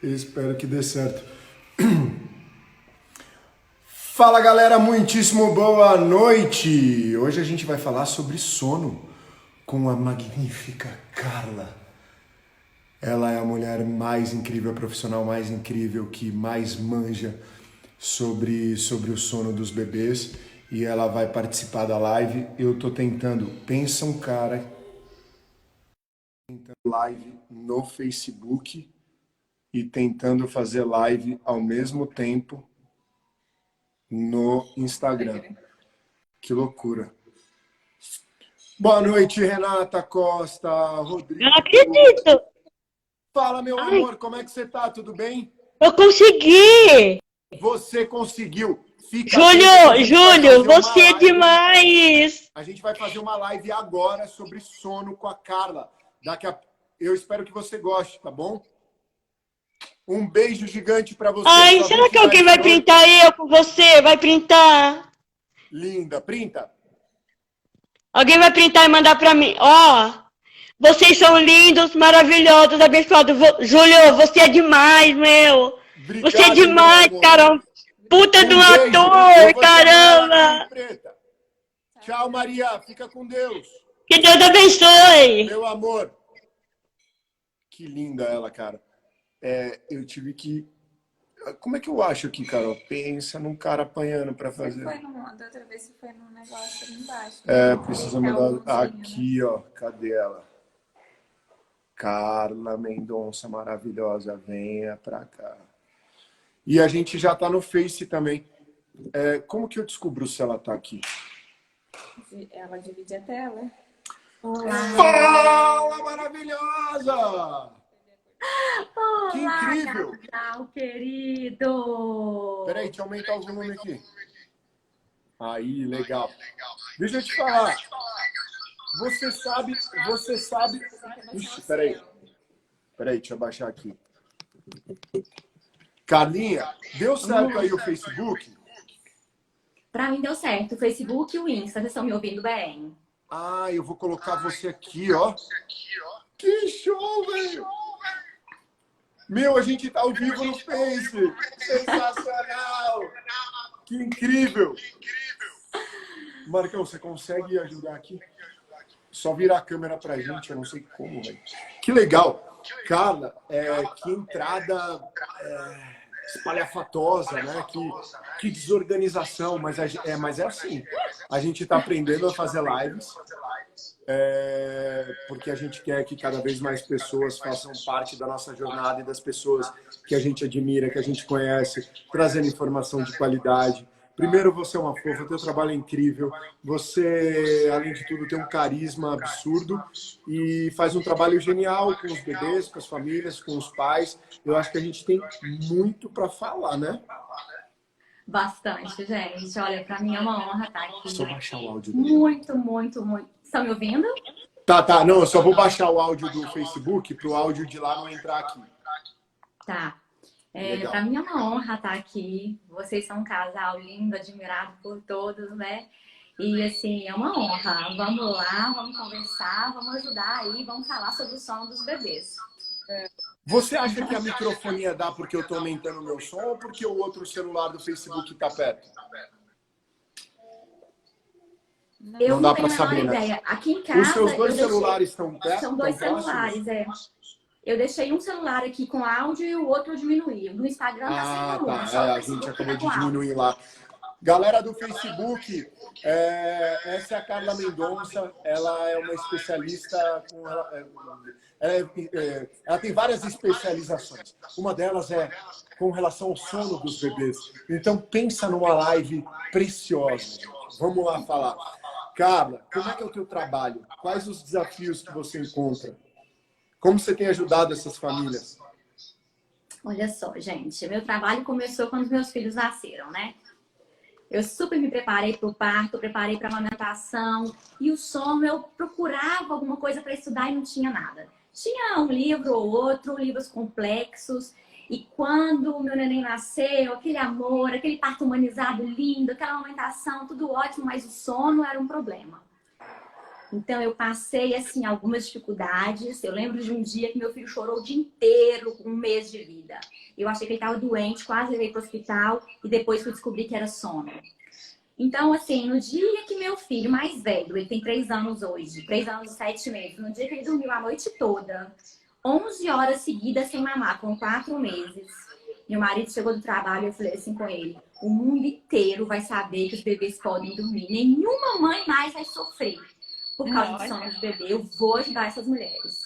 Espero que dê certo. Fala galera, muitíssimo boa noite! Hoje a gente vai falar sobre sono com a magnífica Carla. Ela é a mulher mais incrível, a profissional mais incrível, que mais manja sobre o sono dos bebês e ela vai participar da live. Eu tô tentando, pensa um cara tentando live no Facebook e tentando fazer live ao mesmo tempo no Instagram. Que loucura. Boa noite, Renata Costa, Eu não Rodrigo. acredito. Fala, meu Ai, amor, como é que você tá? Tudo bem? eu consegui! Você conseguiu. Fica atenta que a Júlio, gente vai Júlio, fazer uma você é live. demais! A gente vai fazer uma live agora sobre sono com a Carla. Eu espero que você goste, tá bom? Um beijo gigante para você. Ai, Sua será que alguém identidade vai de hoje. printar eu com você? Vai printar? Linda. Printa. Alguém vai printar e mandar pra mim? Ó, vocês são lindos, maravilhosos, abençoados. Júlio, você é demais, meu! Você é Obrigado, meu demais, amor. cara! Puta de Um um beijo. Eu ator, vou chamar ela aqui, caramba! preta. Tchau, Maria. Fica com Deus. Que Deus abençoe! Meu amor. Que linda ela, cara. Eu tive que... Como é que eu acho aqui, Carol? Pensa num cara apanhando pra fazer. Da outra vez você foi num negócio ali embaixo. Precisa Apertar o mudar botãozinho, né? aqui, ó. Cadê ela? Carla Mendonça, maravilhosa. Venha pra cá. E a gente já tá no Face também. Como que eu descubro se ela tá aqui? Ela divide a tela. Fala, maravilhosa! Que Olá, incrível! casal querido! Peraí, deixa eu aumentar o volume aqui. Aí, legal. Deixa eu te falar. Você sabe... Ixi, peraí. Peraí, deixa eu baixar aqui. Carlinha, deu certo aí o Facebook? Pra mim deu certo, o Facebook e o Insta, vocês estão me ouvindo bem? Ah, eu vou colocar você aqui, ó. Que show, velho! Meu, a gente tá ao vivo no Face. Sensacional! Que incrível! Marcão, você consegue ajudar aqui? Só virar a câmera pra gente, eu não sei como, velho. Que legal! Carla, que entrada espalhafatosa, né? Que desorganização, mas é assim. A gente tá aprendendo a fazer lives, porque a gente quer que cada vez mais pessoas façam parte da nossa jornada e das pessoas que a gente admira, que a gente conhece, trazendo informação de qualidade. Primeiro, você é uma fofa, teu trabalho é incrível, você, além de tudo, tem um carisma absurdo e faz um trabalho genial com os bebês, com as famílias, com os pais. Eu acho que a gente tem muito para falar, né? Bastante, gente. Olha, pra mim é uma honra estar Só aqui. baixar o áudio dele. Muito, muito, muito. Estão me ouvindo? Tá. Não, eu só vou baixar o áudio do Facebook para o áudio de lá não entrar aqui. Tá. Legal. Pra mim é uma honra estar aqui. Vocês são um casal lindo, admirado por todos, né? E assim, é uma honra. Vamos lá, vamos conversar, vamos ajudar aí, vamos falar sobre o sono dos bebês. Você acha que a microfonia dá porque eu tô aumentando o meu som ou porque o outro celular do Facebook tá perto? Eu Não dá não pra tenho a saber, menor né? ideia. Aqui em casa, Os seus dois eu deixei... celulares estão perto? São dois Estão próximos? celulares, Eu deixei um celular aqui com áudio e o outro eu diminuí. No Instagram tá sem volume, Tá. só no A Facebook gente acabou tá de com áudio. diminuir lá. Galera do Facebook, essa é a Carla Mendonça. Ela é uma especialista ela tem várias especializações. Uma delas é com relação ao sono dos bebês. Então pensa numa live preciosa. Vamos lá falar. Carla, como é que é o teu trabalho? Quais os desafios que você encontra? Como você tem ajudado essas famílias? Olha só, gente, meu trabalho começou quando meus filhos nasceram, né? Eu super me preparei para o parto, preparei para a amamentação e o sono eu procurava alguma coisa para estudar e não tinha nada. Tinha um livro ou outro, livros complexos. E quando o meu neném nasceu, aquele amor, aquele parto humanizado lindo, aquela amamentação, tudo ótimo, mas o sono era um problema. Então, eu passei, assim, algumas dificuldades. Eu lembro de um dia que meu filho chorou o dia inteiro, com 1 mês de vida. Eu achei que ele estava doente, quase levei para o hospital e depois fui descobrir que era sono. Então, assim, no dia que meu filho mais velho, ele tem 3 anos hoje, 3 anos e 7 meses, no dia que ele dormiu a noite toda, 11 horas seguidas sem mamar, com 4 meses, meu marido chegou do trabalho e eu falei assim com ele: o mundo inteiro vai saber que os bebês podem dormir. Nenhuma mãe mais vai sofrer por causa do sono do bebê. Eu vou ajudar essas mulheres.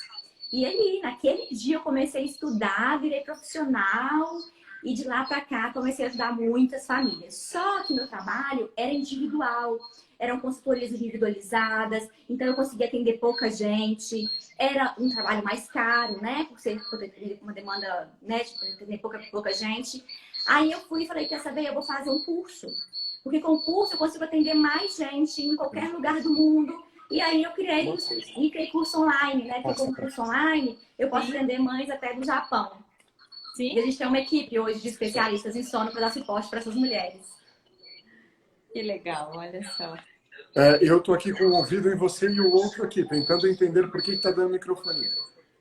E aí, naquele dia, eu comecei a estudar, virei profissional. E de lá para cá, comecei a ajudar muitas famílias. Só que meu trabalho era individual. Eram consultorias individualizadas. Então, eu conseguia atender pouca gente. Era um trabalho mais caro, né? Por ter uma demanda, né? De atender pouca gente. Aí eu fui e falei: quer saber? Eu vou fazer um curso. Porque com o curso eu consigo atender mais gente em qualquer lugar do mundo. E aí eu criei curso online, né? Porque com o curso online eu posso atender mães até do Japão. Sim. E a gente tem uma equipe hoje de especialistas em sono para dar suporte para essas mulheres. Que legal, olha só. Eu tô aqui com um ouvido em você e o outro aqui, tentando entender por que está dando microfonia.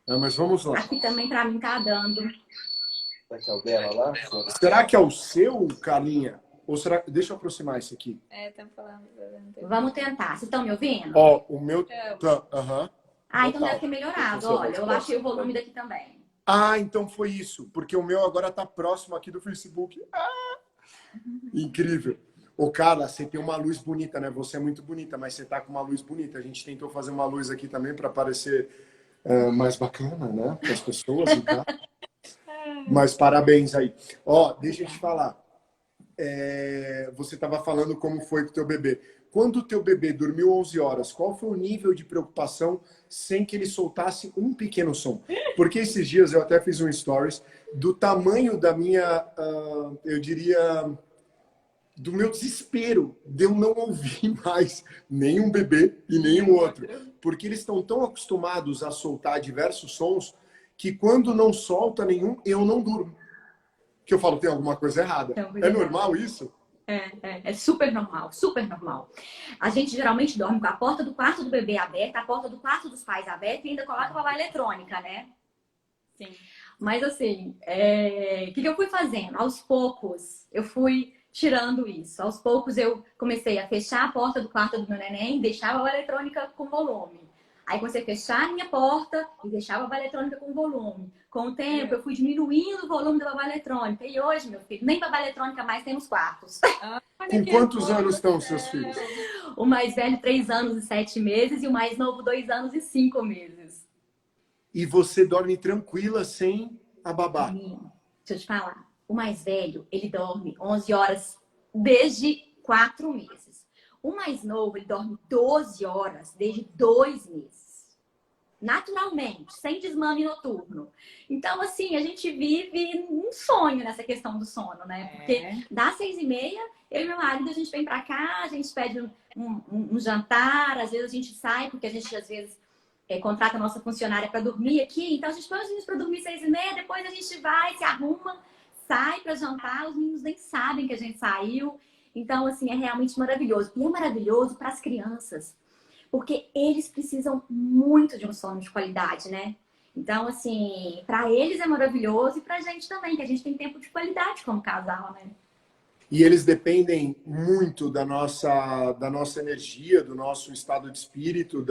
Mas vamos lá. Aqui também para mim tá dando. Será que é o dela lá? Será que é o seu, Carlinha? Ou será... Deixa eu aproximar esse aqui. Estão falando. Vamos tentar. Vocês estão me ouvindo? Ó, o meu... Tá, aham. Ah, então Total. deve ter melhorado. Olha, eu baixei o volume daqui também. Ah, então foi isso. Porque o meu agora tá próximo aqui do Facebook. Ah! Incrível. Ô, Carla, você tem uma luz bonita, né? Você é muito bonita, mas você tá com uma luz bonita. A gente tentou fazer uma luz aqui também para parecer mais bacana, né? Para as pessoas e tal. Mas parabéns aí. Ó, deixa eu te falar. Você estava falando como foi com o teu bebê. Quando o teu bebê dormiu 11 horas, qual foi o nível de preocupação sem que ele soltasse um pequeno som? Porque esses dias eu até fiz um stories do tamanho da minha, eu diria, do meu desespero de eu não ouvir mais nenhum bebê e nenhum outro. Porque eles estão tão acostumados a soltar diversos sons que quando não solta nenhum, eu não durmo. Que eu falo, tem alguma coisa errada. É normal isso? É super normal, super normal. A gente geralmente dorme com a porta do quarto do bebê aberta, a porta do quarto dos pais aberta e ainda coloca a babá eletrônica, né? Sim. Mas assim, o que eu fui fazendo? Aos poucos, eu fui tirando isso. Aos poucos, eu comecei a fechar a porta do quarto do meu neném e deixar a babá eletrônica com volume. Aí comecei a fechar a minha porta e deixar a babá eletrônica com volume. Com o tempo, eu fui diminuindo o volume da babá eletrônica. E hoje, meu filho, nem babá eletrônica mais tem nos quartos. Com quantos anos estão os seus filhos? O mais velho, 3 anos e 7 meses. E o mais novo, 2 anos e 5 meses. E você dorme tranquila sem a babá? Menino, deixa eu te falar. O mais velho, ele dorme 11 horas desde 4 meses. O mais novo, ele dorme 12 horas desde 2 meses. Naturalmente, sem desmame noturno. Então, assim, a gente vive um sonho nessa questão do sono, né? Porque das 6h30, eu e meu marido, a gente vem pra cá, a gente pede um jantar, às vezes a gente sai, porque a gente, às vezes, contrata a nossa funcionária para dormir aqui. Então, a gente põe os meninos para dormir 6h30, depois a gente vai, se arruma, sai para jantar, os meninos nem sabem que a gente saiu. Então, assim, é realmente maravilhoso. E é maravilhoso para as crianças, porque eles precisam muito de um sono de qualidade, né? Então, assim, para eles é maravilhoso e para a gente também, que a gente tem tempo de qualidade como casal, né? E eles dependem muito da nossa energia, do nosso estado de espírito,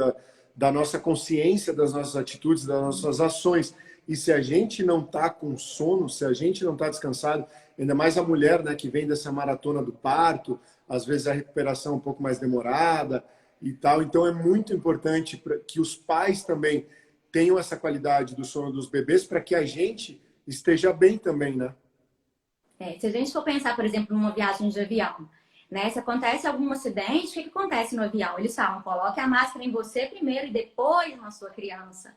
da nossa consciência, das nossas atitudes, das nossas ações. E se a gente não está com sono, se a gente não está descansado, ainda mais a mulher, né, que vem dessa maratona do parto, às vezes a recuperação é um pouco mais demorada e tal. Então é muito importante que os pais também tenham essa qualidade do sono dos bebês para que a gente esteja bem também, né? Se a gente for pensar, por exemplo, numa viagem de avião, né? Se acontece algum acidente, o que acontece no avião? Eles falam, coloque a máscara em você primeiro e depois na sua criança.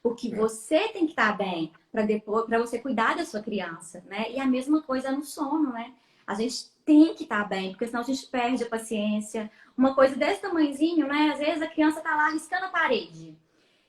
Porque você tem que estar bem para você cuidar da sua criança, né? E a mesma coisa no sono, né? A gente tem que estar bem, porque senão a gente perde a paciência. Uma coisa desse tamanhozinho, né? Às vezes a criança tá lá riscando a parede.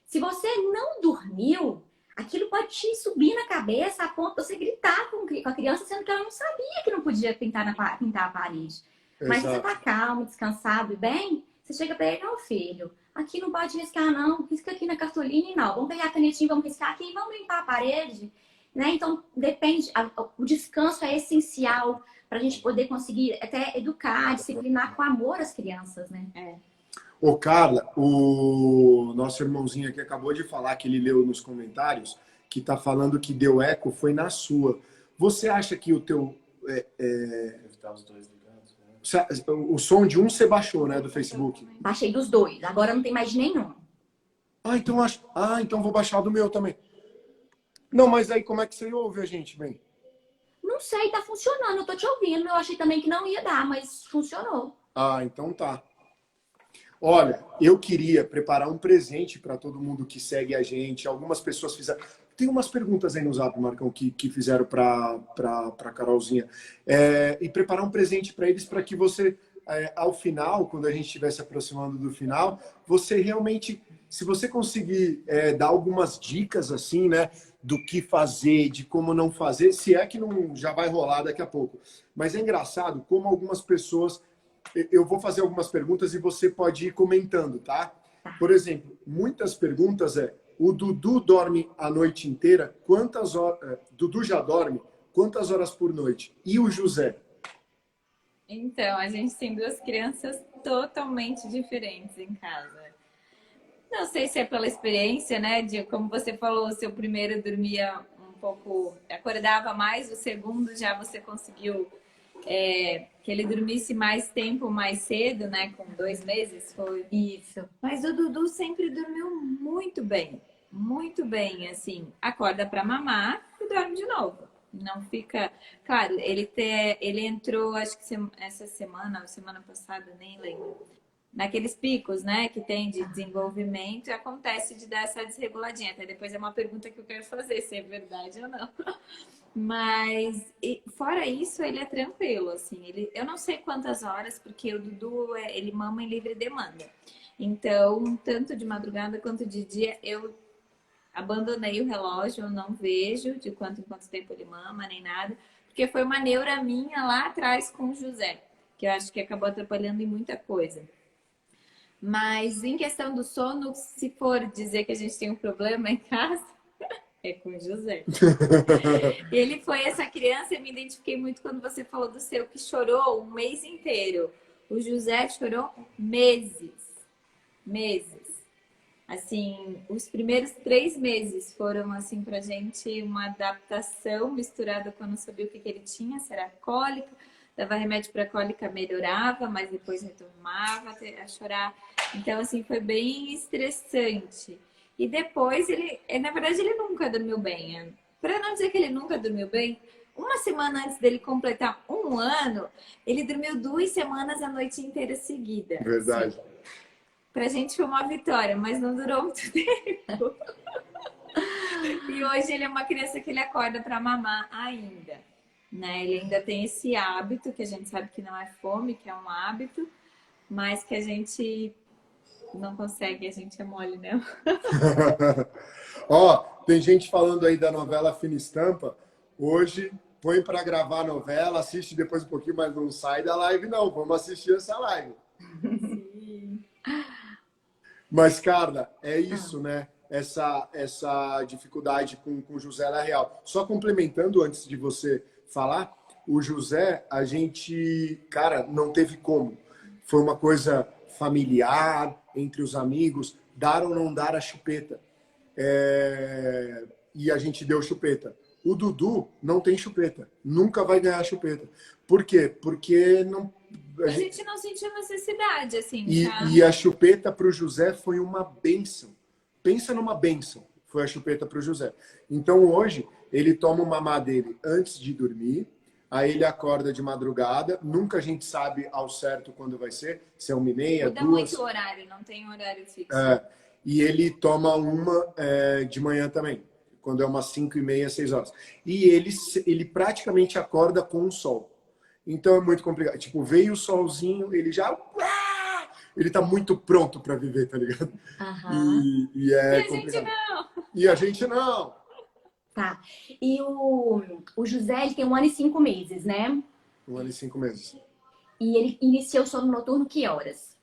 Se você não dormiu, aquilo pode te subir na cabeça a ponto de você gritar com a criança, sendo que ela não sabia que não podia pintar a parede. Mas se você tá calmo, descansado e bem, você chega para ele, não, filho, Aqui não pode riscar, não. Risca aqui na cartolina e não. Vamos pegar a canetinha, vamos riscar aqui e vamos limpar a parede. Né? Então, depende. O descanso é essencial para a gente poder conseguir até educar, disciplinar com amor as crianças, né? Ô, Carla, o nosso irmãozinho aqui acabou de falar que ele leu nos comentários que tá falando que deu eco foi na sua. Você acha que o teu... Tá os dois ligados, né? O som de um você baixou, né, do Facebook? Baixei dos dois. Agora não tem mais de nenhum. Então vou baixar do meu também. Não, mas aí como é que você ouve a gente, bem? Não sei, tá funcionando. Eu tô te ouvindo. Eu achei também que não ia dar, mas funcionou. Então tá. Olha, eu queria preparar um presente para todo mundo que segue a gente. Algumas pessoas fizeram... Tem umas perguntas aí no Zap, Marcão, que fizeram para Carolzinha. E preparar um presente para eles para que você, ao final, quando a gente estiver se aproximando do final, você realmente, se você conseguir dar algumas dicas assim, né, do que fazer, de como não fazer, se é que não já vai rolar daqui a pouco. Mas é engraçado como algumas pessoas... Eu vou fazer algumas perguntas e você pode ir comentando, tá? Por exemplo, muitas perguntas o Dudu dorme a noite inteira? Quantas horas? Dudu já dorme? Quantas horas por noite? E o José? Então, a gente tem duas crianças totalmente diferentes em casa. Não sei se é pela experiência, né? De como você falou, o seu primeiro dormia um pouco, acordava mais, o segundo já você conseguiu que ele dormisse mais tempo, mais cedo, né? Com 2 meses, foi. Isso. Mas o Dudu sempre dormiu muito bem, assim. Acorda para mamar e dorme de novo. Não fica... Claro, ele entrou, acho que essa semana, ou semana passada, nem lembro. Naqueles picos, né, que tem de desenvolvimento, acontece de dar essa desreguladinha. Até depois é uma pergunta que eu quero fazer, se é verdade ou não. Mas, fora isso, ele é tranquilo, assim. Eu não sei quantas horas, porque o Dudu, ele mama em livre demanda. Então, tanto de madrugada quanto de dia, eu abandonei o relógio, eu não vejo de quanto em quanto tempo ele mama, nem nada. Porque foi uma neura minha lá atrás com o José, que eu acho que acabou atrapalhando em muita coisa. Mas, em questão do sono, se for dizer que a gente tem um problema em casa... É com o José. Ele foi essa criança, eu me identifiquei muito quando você falou do seu, que chorou um mês inteiro. O José chorou meses. Assim, os primeiros 3 meses foram, assim, pra gente uma adaptação misturada com eu não sabia o que ele tinha, se era cólica. Dava remédio para cólica, melhorava, mas depois retomava a chorar. Então, assim, foi bem estressante. E depois, na verdade, ele nunca dormiu bem. Para não dizer que ele nunca dormiu bem, uma semana antes dele completar 1 ano, ele dormiu 2 semanas a noite inteira seguida. Verdade. Assim. Pra gente foi uma vitória, mas não durou muito tempo. E hoje ele é uma criança que ele acorda para mamar ainda. Né? Ele ainda tem esse hábito, que a gente sabe que não é fome, que é um hábito, mas que a gente... não consegue, a gente é mole, né? Ó, tem gente falando aí da novela Fina Estampa. Hoje, põe para gravar a novela, assiste depois um pouquinho, mas não sai da live, não. Vamos assistir essa live. Sim. Mas, Carla, é isso, né? Essa dificuldade com o José ela é real. Só complementando antes de você falar, o José, a gente, cara, não teve como. Foi uma coisa familiar, entre os amigos, dar ou não dar a chupeta. E a gente deu chupeta. O Dudu não tem chupeta. Nunca vai ganhar chupeta. Por quê? Porque não... A gente não sentiu necessidade, assim. E a chupeta para o José foi uma bênção. Pensa numa bênção. Foi a chupeta para o José. Então, hoje, ele toma o mamá dele antes de dormir. Aí ele acorda de madrugada, nunca a gente sabe ao certo quando vai ser, se é 1h30, Muda 2h. muito o horário, não tem horário fixo. E ele toma uma de manhã também, quando é umas 5h30, 6 horas. E ele praticamente acorda com o sol. Então é muito complicado. Tipo, veio o solzinho, ele já... Ele tá muito pronto para viver, tá ligado? Aham. E é E a complicado. gente não. E a gente não. Tá. E o José, ele tem 1 ano e 5 meses, né? 1 ano e 5 meses. E ele inicia o sono noturno que horas?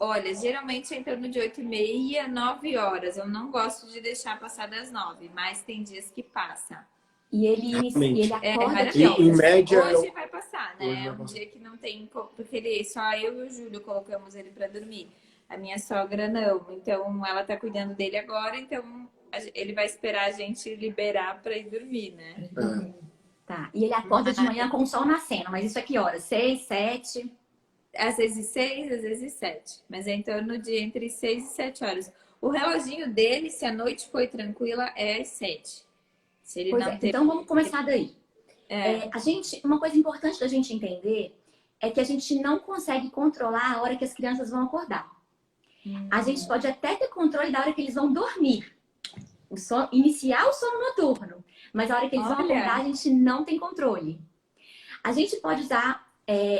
Olha, geralmente é em torno de 8h30, 9 horas. Eu não gosto de deixar passar das 9, mas tem dias que passa. E ele acorda mas que horas? Em média, Hoje vai passar, Hoje né? É vai um passar. dia que não tem, porque só eu e o Júlio colocamos ele para dormir. A minha sogra não, então ela tá cuidando dele agora, então ele vai esperar a gente liberar para ir dormir, né? Tá. E ele acorda de manhã com o sol nascendo, mas isso é que horas? 6, 7? Às vezes 6, às vezes 7, mas é em torno de entre 6 e 7 horas. O reloginho dele, se a noite foi tranquila, é às 7. Se ele Pois não é, teve... então vamos começar daí. É. Uma coisa importante da gente entender é que a gente não consegue controlar a hora que as crianças vão acordar. A gente pode até ter controle da hora que eles vão dormir. Iniciar o sono noturno. Mas a hora que eles vão Olha. acordar, a gente não tem controle. A gente pode usar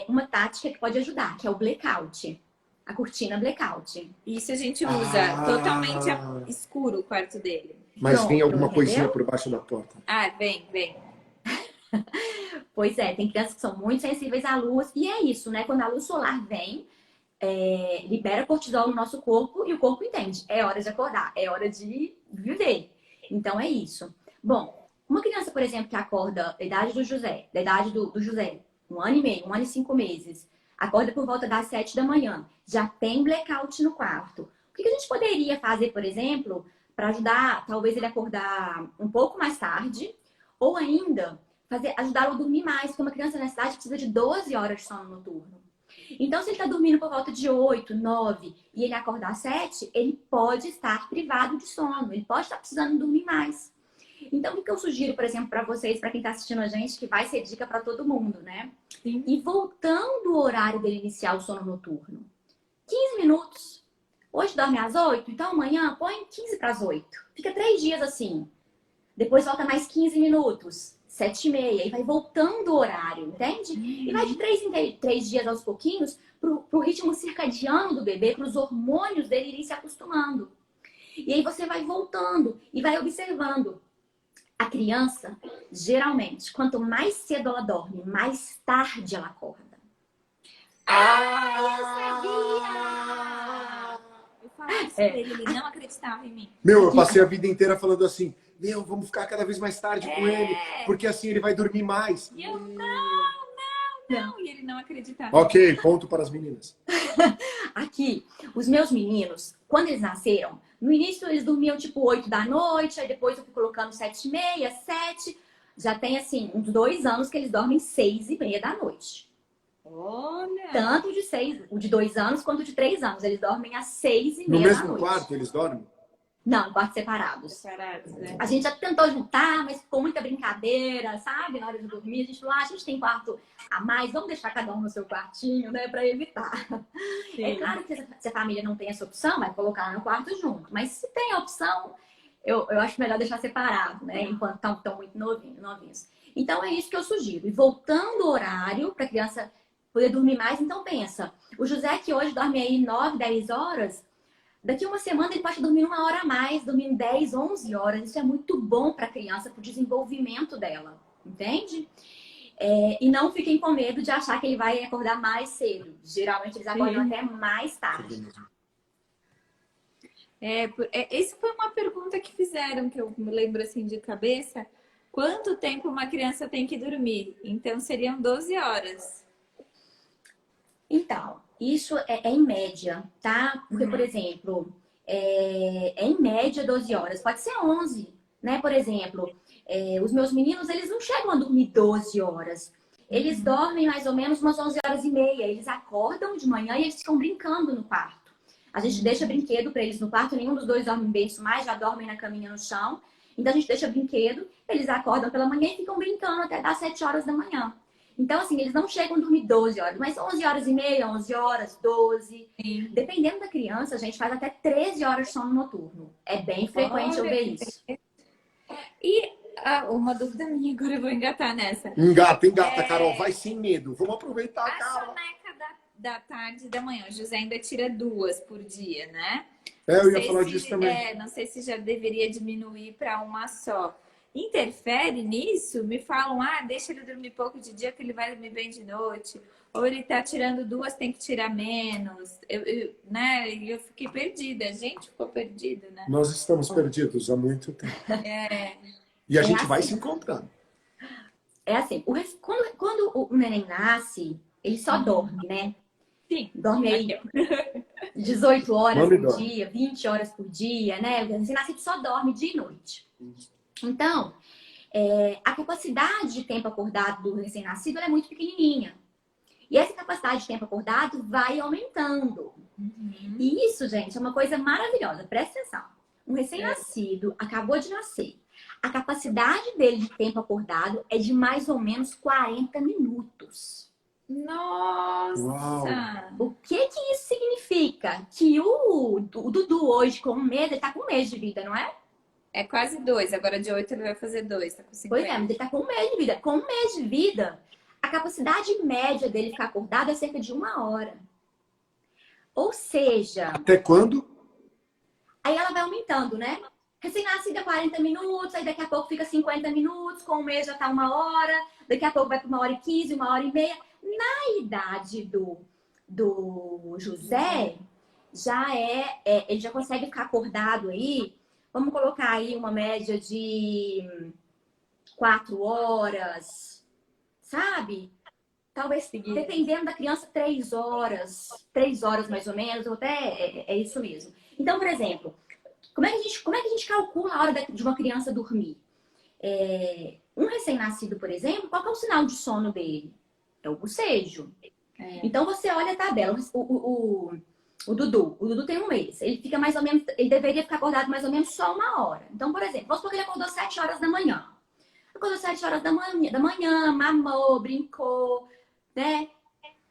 uma tática que pode ajudar, que é o blackout. A cortina blackout. Isso a gente usa totalmente escuro o quarto dele. Mas Pronto, vem alguma entendeu? coisinha por baixo da porta. Ah, vem. Pois é, tem crianças que são muito sensíveis à luz. E é isso, né? Quando a luz solar vem, libera cortisol no nosso corpo e o corpo entende. É hora de acordar, é hora de viver. Então é isso. Bom, uma criança, por exemplo, que acorda da idade do José, 1 ano e meio, 1 ano e 5 meses, acorda por volta das 7 da manhã, já tem blackout no quarto. O que a gente poderia fazer, por exemplo, para ajudar, talvez ele acordar um pouco mais tarde, ou ainda ajudá-lo a dormir mais, porque uma criança nessa idade precisa de 12 horas de sono noturno. Então, se ele está dormindo por volta de 8, 9 e ele acordar às 7, ele pode estar privado de sono, ele pode estar precisando dormir mais. Então, o que eu sugiro, por exemplo, para vocês, para quem está assistindo a gente, que vai ser dica para todo mundo, né? Sim. E voltando o horário dele iniciar o sono noturno. 15 minutos. Hoje dorme às 8, então amanhã põe 15 para as 8. Fica 3 dias assim. Depois volta mais 15 minutos. 7h30. E vai voltando o horário, entende? E vai de 3 em 3 dias aos pouquinhos pro ritmo circadiano do bebê, para os hormônios dele irem se acostumando. E aí você vai voltando e vai observando. A criança, geralmente, quanto mais cedo ela dorme, mais tarde ela acorda. Eu falava isso pra ele não acreditava em mim. Eu passei a vida inteira falando assim, vamos ficar cada vez mais tarde com ele, porque assim ele vai dormir mais. E eu, não. E ele não acreditava. Ok, ponto para as meninas. Aqui, os meus meninos, quando eles nasceram, no início eles dormiam tipo 8 da noite, aí depois eu fui colocando 7h30, 7. Já tem assim, uns 2 anos que eles dormem 6h30 da noite. Olha. Tanto o de 2 anos quanto o de 3 anos. Eles dormem às 6h30 No da mesmo noite. quarto eles dormem? Não, em quartos separados. Separados, né? A gente já tentou juntar, mas ficou muita brincadeira, sabe? Na hora de dormir, a gente falou, a gente tem quarto a mais, vamos deixar cada um no seu quartinho, né? Pra evitar. Sim. É claro que se a família não tem essa opção, vai colocar no quarto junto. Mas se tem a opção, eu acho melhor deixar separado, né? Enquanto estão muito novinhos. Então é isso que eu sugiro. E voltando o horário para a criança poder dormir mais, então pensa, o José que hoje dorme aí 9, 10 horas, daqui uma semana ele pode dormir 1 hora a mais, dormindo 10, 11 horas. Isso é muito bom para a criança, para o desenvolvimento dela, entende? E não fiquem com medo de achar que ele vai acordar mais cedo. Geralmente eles acordam até mais tarde. Essa foi uma pergunta que fizeram, que eu me lembro assim de cabeça. Quanto tempo uma criança tem que dormir? Então seriam 12 horas. Então, isso é em média, tá? Porque, por exemplo, em média 12 horas. Pode ser 11, né? Por exemplo, os meus meninos, eles não chegam a dormir 12 horas. Eles dormem mais ou menos umas 11h30. Eles acordam de manhã e eles ficam brincando no quarto. A gente deixa brinquedo para eles no quarto. Nenhum dos dois dorme em berço mais, já dormem na caminha no chão. Então, a gente deixa brinquedo. Eles acordam pela manhã e ficam brincando até das 7 horas da manhã. Então, assim, eles não chegam a dormir 12 horas, mas 11h30, 11 horas, 12. Sim. Dependendo da criança, a gente faz até 13 horas de sono noturno. É bem frequente eu ver isso. E uma dúvida minha, agora eu vou engatar nessa. Engata, Carol, vai sem medo. Vamos aproveitar, A Carol. soneca da tarde e da manhã, o José ainda tira 2 por dia, né? Eu Não ia sei falar disso também. Não sei se já deveria diminuir para uma só. interfere nisso, me falam, deixa ele dormir pouco de dia que ele vai dormir bem de noite. Ou ele tá tirando 2, tem que tirar menos. Né? E eu fiquei perdida. A gente ficou perdida, né? Nós estamos perdidos há muito tempo. E a gente vai se encontrando. É assim, quando o neném nasce, ele só dorme, né? Sim. Dorme aí 18 horas por dia, 20 horas por dia, né? O recém-nascido só dorme dia e noite. Então, a capacidade de tempo acordado do recém-nascido é muito pequenininha. E essa capacidade de tempo acordado vai aumentando. E isso, gente, é uma coisa maravilhosa. Presta atenção. Um recém-nascido acabou de nascer. A capacidade dele de tempo acordado é de mais ou menos 40 minutos. Nossa! Uau. O que isso significa? Que o Dudu hoje, com 1 mês, ele tá com 1 mês de vida, não é? É quase 2. Agora de 8 ele vai fazer 2. Tá com 50. Pois é, mas ele tá com 1 mês de vida. Com 1 mês de vida, a capacidade média dele ficar acordado é cerca de 1 hora. Ou seja... Até quando? Aí ela vai aumentando, né? Recém-nascida 40 minutos, aí daqui a pouco fica 50 minutos, com 1 mês já tá 1 hora, daqui a pouco vai para 1h15, 1h30. Na idade do José, ele já consegue ficar acordado aí, vamos colocar aí uma média de 4 horas, sabe? Talvez, dependendo da criança, 3 horas. 3 horas mais ou menos, ou até é isso mesmo. Então, por exemplo, como é que a gente calcula a hora de uma criança dormir? Um recém-nascido, por exemplo, qual que é o sinal de sono dele? É o bocejo. Então, você olha a tabela. O Dudu tem 1 mês. Ele fica mais ou menos, ele deveria ficar acordado mais ou menos só 1 hora. Então, por exemplo, vamos supor que ele acordou 7 horas da manhã. Acordou 7 horas da manhã, mamou, brincou, né?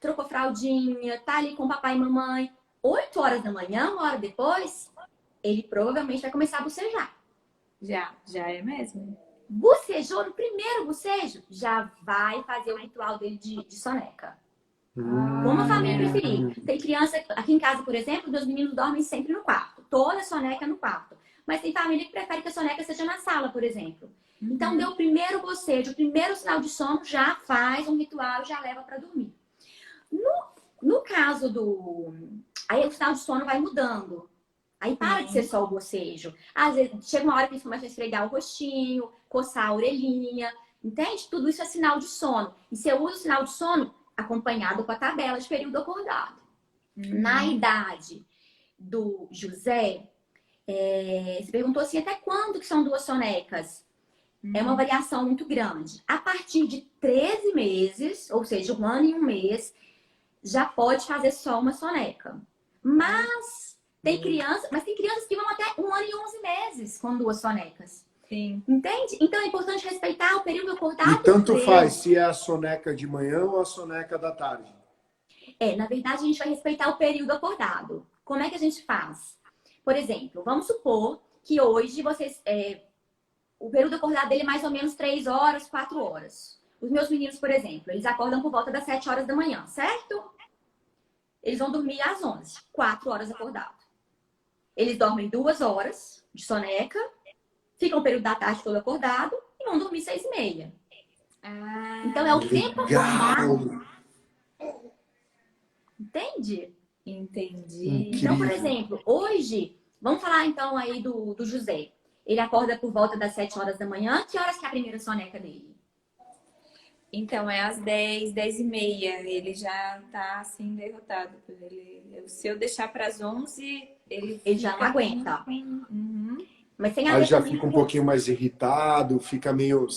Trocou fraldinha, tá ali com o papai e mamãe. 8 horas da manhã, 1 hora depois, ele provavelmente vai começar a bocejar. Já é mesmo. Bocejou no primeiro bocejo, já vai fazer o ritual dele de soneca. Como a família preferir. Tem criança, aqui em casa, por exemplo, meus meninos dormem sempre no quarto. Toda soneca no quarto. Mas tem família que prefere que a soneca seja na sala, por exemplo. Então, deu o primeiro bocejo, o primeiro sinal de sono, já faz um ritual, já leva para dormir. No caso aí o sinal de sono vai mudando. Aí para de ser só o bocejo. Às vezes, chega uma hora que eles começam a esfregar o rostinho, coçar a orelhinha. Entende? Tudo isso é sinal de sono. E você usa o sinal de sono acompanhado com a tabela de período acordado. Na idade do José, você perguntou assim, até quando que são 2 sonecas? É uma variação muito grande. A partir de 13 meses, ou seja, 1 ano e 1 mês, já pode fazer só uma soneca. Mas tem crianças que vão até 1 ano e 11 meses com 2 sonecas. Sim. Entende? Então é importante respeitar o período acordado. E tanto faz se é a soneca de manhã ou a soneca da tarde. Na verdade, a gente vai respeitar o período acordado. Como é que a gente faz? Por exemplo, vamos supor que hoje o período acordado dele é mais ou menos 3 horas, 4 horas. Os meus meninos, por exemplo, eles acordam por volta das 7 horas da manhã, certo? Eles vão dormir às 11, 4 horas acordado. Eles dormem 2 horas de soneca, ficam o período da tarde todo acordado e vão dormir 6h30. Então é o tempo acordado. Entende? Entendi. Então, por exemplo, hoje, vamos falar então aí do José. Ele acorda por volta das 7 horas da manhã. Que horas que é a primeira soneca dele? Então é às 10, 10h30. Ele já tá assim derrotado. Se eu deixar para as 11, ele já não aguenta. Mas tem a Aí ver já também fica um pouquinho mais irritado, fica meio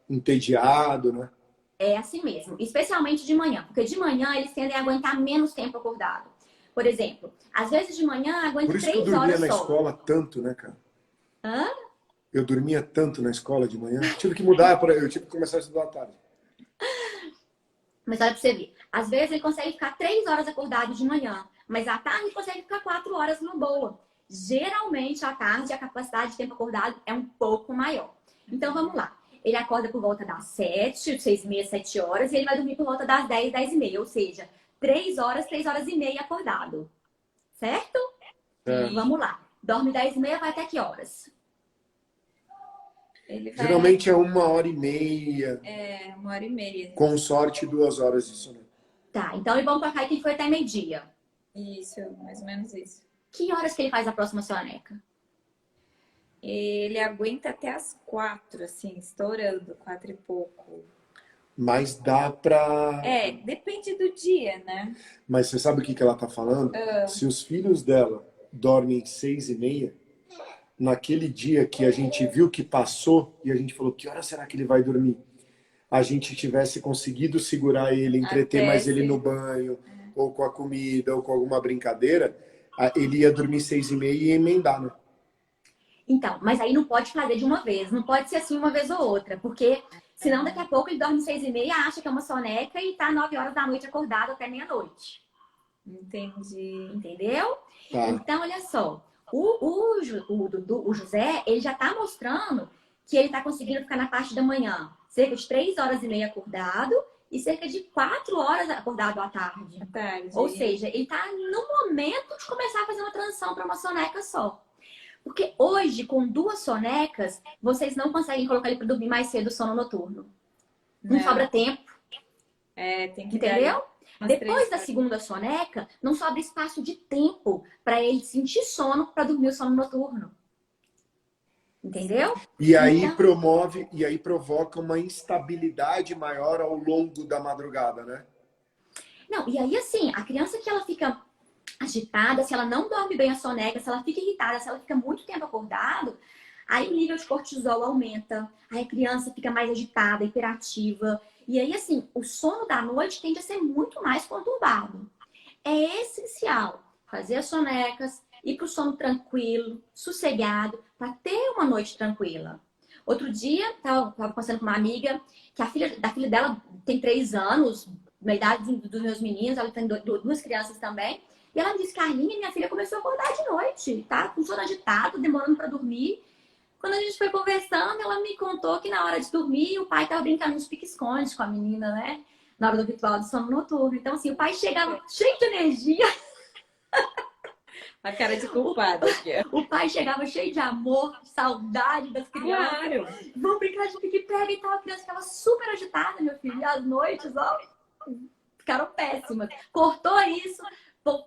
entediado, né? É assim mesmo, especialmente de manhã, porque de manhã eles tendem a aguentar menos tempo acordado. Por exemplo, às vezes de manhã aguenta Por isso que eu 3 horas dormia na só. escola tanto, né, cara? Hã? Eu dormia tanto na escola de manhã. Tive que mudar, eu tive que começar a estudar à tarde. Mas olha pra você ver, às vezes ele consegue ficar 3 horas acordado de manhã, mas à tarde ele consegue ficar 4 horas numa boa. Geralmente, à tarde, a capacidade de tempo acordado é um pouco maior. Então, vamos lá. Ele acorda por volta das 7, 6h30, 7 horas, e ele vai dormir por volta das 10, 10h30. Ou seja, 3 horas, 3 horas e meia acordado. Certo? É. Vamos lá. Dorme 10h30, vai até que horas? Ele vai Geralmente é 1h30, 1h30. com sorte 2 horas de sono. Tá, então vamos colocar aí que ele foi até meio-dia. Isso, mais ou menos isso. Que horas que ele faz a próxima soneca? Ele aguenta até as 4, assim, estourando, 4 e pouco. Mas dá pra... Depende do dia, né? Mas você sabe o que ela tá falando? Se os filhos dela dormem 6h30, naquele dia que a gente viu que passou e a gente falou, que hora será que ele vai dormir? A gente tivesse conseguido segurar ele, entreter Até mais ele sim. no banho, ou com a comida, ou com alguma brincadeira, ele ia dormir 6h30 e ia emendar, né? Então, mas aí não pode fazer de uma vez. Não pode ser assim uma vez ou outra. Porque senão daqui a pouco ele dorme 6h30, acha que é uma soneca e tá 9 horas da noite acordado até meia-noite. Entendi. Entendeu? Tá. Então, olha só. O José, ele já tá mostrando que ele tá conseguindo ficar na parte da manhã. Cerca de 3h30 acordado e cerca de 4 horas acordado à tarde. À tarde. Ou seja, ele tá no momento de começar a fazer uma transição para uma soneca só. Porque hoje, com 2 sonecas, vocês não conseguem colocar ele para dormir mais cedo o sono noturno. Não sobra tempo, Tem que entendeu? dar Depois da segunda soneca, não sobra espaço de tempo para ele sentir sono para dormir o sono noturno. Entendeu? E aí Então, provoca uma instabilidade maior ao longo da madrugada, né? não, e aí assim, a criança que ela fica agitada, se ela não dorme bem a soneca, se ela fica irritada, se ela fica muito tempo acordado, aí o nível de cortisol aumenta, aí a criança fica mais agitada, hiperativa. E aí, assim, o sono da noite tende a ser muito mais conturbado. É essencial fazer as sonecas, ir para o sono tranquilo, sossegado, para ter uma noite tranquila. Outro dia, estava conversando com uma amiga que a filha dela tem 3 anos, na idade dos meus meninos, ela tem 2 crianças também. E ela me disse, Carlinha, minha filha começou a acordar de noite, tá? Com sono agitado, demorando para dormir. Quando a gente foi conversando, ela me contou que na hora de dormir, o pai estava brincando uns pique-esconde com a menina, né? Na hora do ritual do sono noturno. Então, assim, o pai chegava cheio de energia. A cara de culpado aqui. O pai chegava cheio de amor, de saudade das crianças. Claro. Vamos brincar de pique-pega e tal. A criança ficava super agitada, meu filho. E as noites, ó, ficaram péssimas. Cortou isso,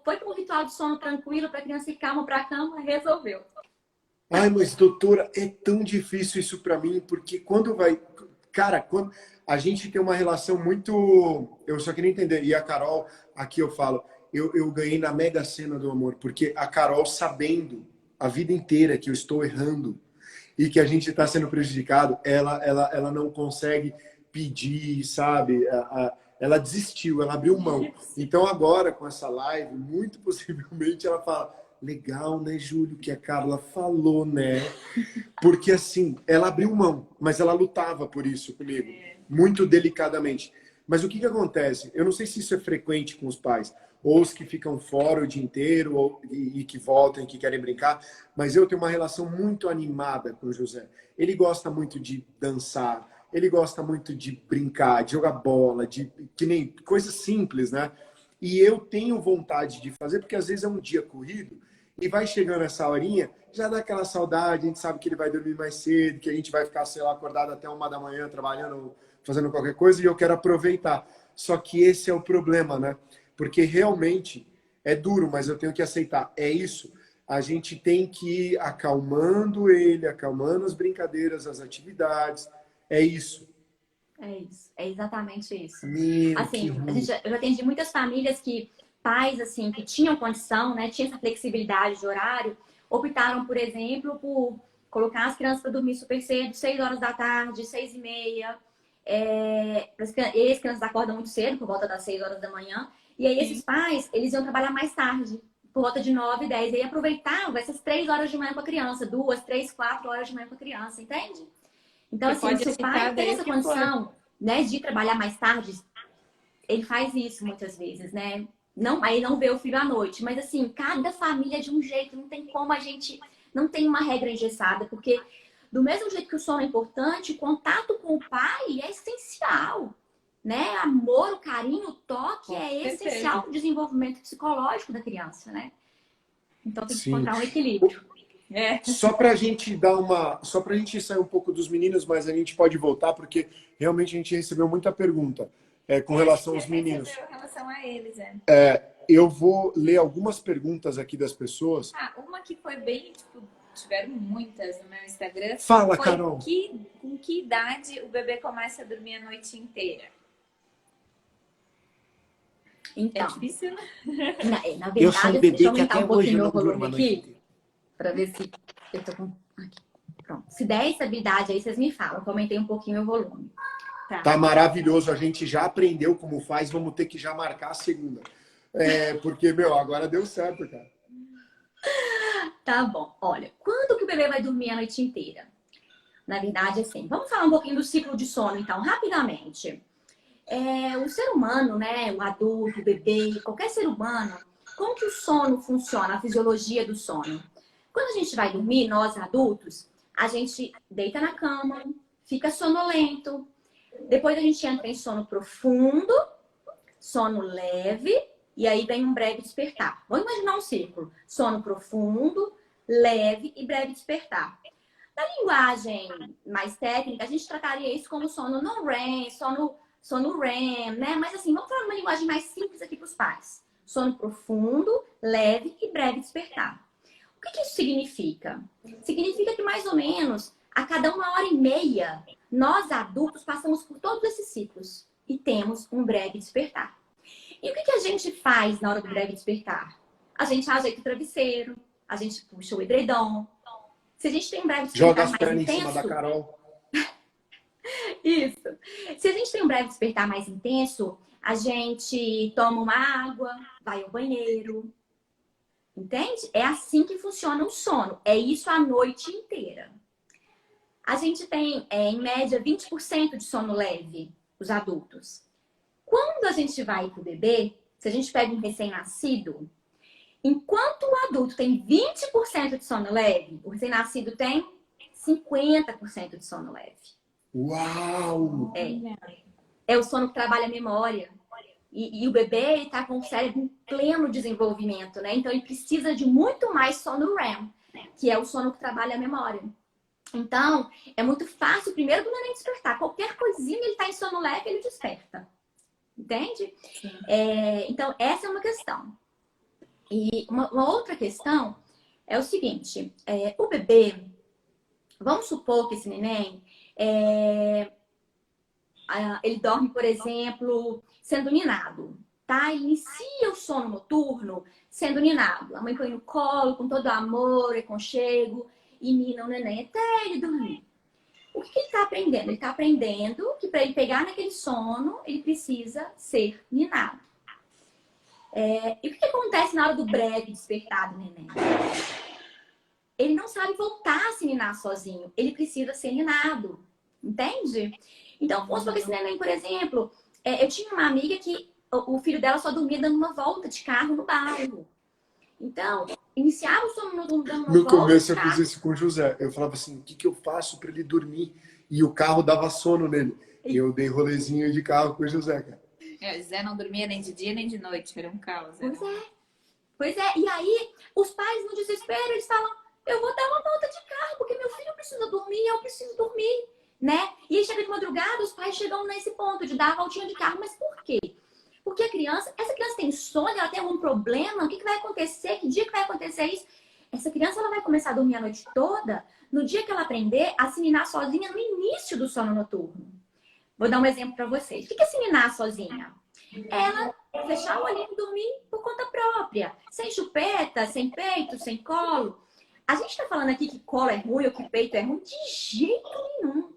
foi para um ritual de sono tranquilo, para a criança ir calma para a cama, resolveu. Ai, mas doutora, é tão difícil isso pra mim, porque quando vai... Cara, quando a gente tem uma relação muito... Eu só queria entender, e a Carol, aqui eu falo, eu ganhei na Mega Sena do amor, porque a Carol, sabendo a vida inteira que eu estou errando e que a gente está sendo prejudicado, ela não consegue pedir, sabe? Ela desistiu, ela abriu mão. Então agora, com essa live, muito possivelmente ela fala... Legal, né, Júlio, que a Carla falou, né? Porque, assim, ela abriu mão, mas ela lutava por isso comigo, muito delicadamente. Mas o que acontece? Eu não sei se isso é frequente com os pais, ou os que ficam fora o dia inteiro, e que voltam, que querem brincar, mas eu tenho uma relação muito animada com o José. Ele gosta muito de dançar, ele gosta muito de brincar, de jogar bola, que nem coisas simples, né? E eu tenho vontade de fazer, porque às vezes é um dia corrido, e vai chegando essa horinha, já dá aquela saudade, a gente sabe que ele vai dormir mais cedo, que a gente vai ficar, sei lá, acordado até 1 da manhã, trabalhando, fazendo qualquer coisa, e eu quero aproveitar. Só que esse é o problema, né? Porque realmente é duro, mas eu tenho que aceitar. É isso. A gente tem que ir acalmando ele, acalmando as brincadeiras, as atividades. É isso. É isso, é exatamente isso. Meu, Assim, que ruim. eu já atendi muitas famílias que pais, assim, que tinham condição, né, tinham essa flexibilidade de horário, optaram, por exemplo, por colocar as crianças para dormir super cedo, 6 horas da tarde, 6h30. As crianças acordam muito cedo, por volta das 6 horas da manhã. E aí esses pais, eles iam trabalhar mais tarde, por volta de 9, 10. E aí aproveitavam essas 3 horas de manhã com a criança, 2, 3, 4 horas de manhã com a criança, entende? Então, assim, se o pai tem essa condição, né, de trabalhar mais tarde, ele faz isso muitas vezes, né? Não, aí não vê o filho à noite. Mas, assim, cada família é de um jeito. Não tem como a gente... Não tem uma regra engessada. Porque, do mesmo jeito que o sono é importante, o contato com o pai é essencial. Né? Amor, o carinho, o toque é essencial para o desenvolvimento psicológico da criança, né? Então, tem que encontrar um equilíbrio. É. Só pra gente só pra gente sair um pouco dos meninos, mas a gente pode voltar, porque realmente a gente recebeu muita pergunta com relação aos meninos. Em relação a eles, é. Eu vou ler algumas perguntas aqui das pessoas. Uma que foi bem, tipo, tiveram muitas no meu Instagram. Fala, foi Carol. Com que idade o bebê começa a dormir a noite inteira? Então, É difícil, né? na Eu sou verdade, um bebê deixa eu que aumentar até um pouquinho hoje meu não durmo volume a noite aqui, inteira. pra ver se eu tô com... Aqui, pronto. Se der estabilidade aí, vocês me falam, que eu aumentei um pouquinho meu volume. Tá maravilhoso, a gente já aprendeu como faz, vamos ter que já marcar a segunda. Porque, agora deu certo, cara. Tá bom. Olha, quando que o bebê vai dormir a noite inteira? Na verdade, assim, vamos falar um pouquinho do ciclo de sono, então, rapidamente. O ser humano, né, o adulto, o bebê, qualquer ser humano, como que o sono funciona, a fisiologia do sono? Quando a gente vai dormir, nós adultos, a gente deita na cama, fica sonolento, depois a gente entra em sono profundo, sono leve, e aí vem um breve despertar. Vamos imaginar um círculo. Sono profundo, leve e breve despertar. Na linguagem mais técnica, a gente trataria isso como sono não REM, sono REM, né? Mas assim, vamos falar uma linguagem mais simples aqui para os pais. Sono profundo, leve e breve despertar. O que isso significa? Significa que mais ou menos a cada 1h30, nós adultos passamos por todos esses ciclos e temos um breve despertar. E o que a gente faz na hora do breve despertar? A gente ajeita o travesseiro, a gente puxa o edredom. Se a gente tem um breve despertar Joga as mais pernas intenso... em cima da Carol. Isso. Se a gente tem um breve despertar mais intenso, a gente toma uma água, vai ao banheiro. Entende? É assim que funciona o sono. É isso a noite inteira. A gente tem, em média, 20% de sono leve, os adultos. Quando a gente vai para o bebê, se a gente pega um recém-nascido, enquanto o adulto tem 20% de sono leve, o recém-nascido tem 50% de sono leve. Uau! É o sono que trabalha a memória. E o bebê está com o cérebro em pleno desenvolvimento, né? Então ele precisa de muito mais sono REM, que é o sono que trabalha a memória. Então, é muito fácil, primeiro, do neném despertar. Qualquer coisinha, ele está em sono leve, ele desperta. Entende? Então, essa é uma questão. E uma outra questão é o seguinte. O bebê, vamos supor que esse neném, ele dorme, por exemplo, sendo ninado. Tá? Ele inicia o sono noturno sendo ninado. A mãe põe no colo com todo amor e aconchego e nina o neném até ele dormir. O que ele está aprendendo? Ele está aprendendo que para ele pegar naquele sono, ele precisa ser ninado. E o que acontece na hora do breve despertar do neném? Ele não sabe voltar a se ninar sozinho. Ele precisa ser ninado. Entende? Então, vamos supor que esse neném, por exemplo, eu tinha uma amiga que o filho dela só dormia dando uma volta de carro no bairro. Então, iniciava o sono dando uma volta. No começo eu fiz isso com o José. Eu falava assim, o que eu faço para ele dormir? E o carro dava sono nele. E eu dei rolezinho de carro com o José, cara. O José não dormia nem de dia nem de noite, era um caos. Pois é. E aí, os pais no desespero, eles falam, eu vou dar uma volta de carro, porque meu filho precisa dormir, eu preciso dormir, né? E aí chega de madrugada, os pais chegam nesse ponto de dar a voltinha de carro. Mas por quê? Porque essa criança tem sono, ela tem algum problema, o que vai acontecer? Que dia que vai acontecer isso? Essa criança ela vai começar a dormir a noite toda no dia que ela aprender a se ninar sozinha no início do sono noturno. Vou dar um exemplo para vocês. O que é se ninar sozinha? Ela fechar o olhinho e dormir por conta própria. Sem chupeta, sem peito, sem colo. A gente tá falando aqui que colo é ruim ou que peito é ruim? De jeito nenhum.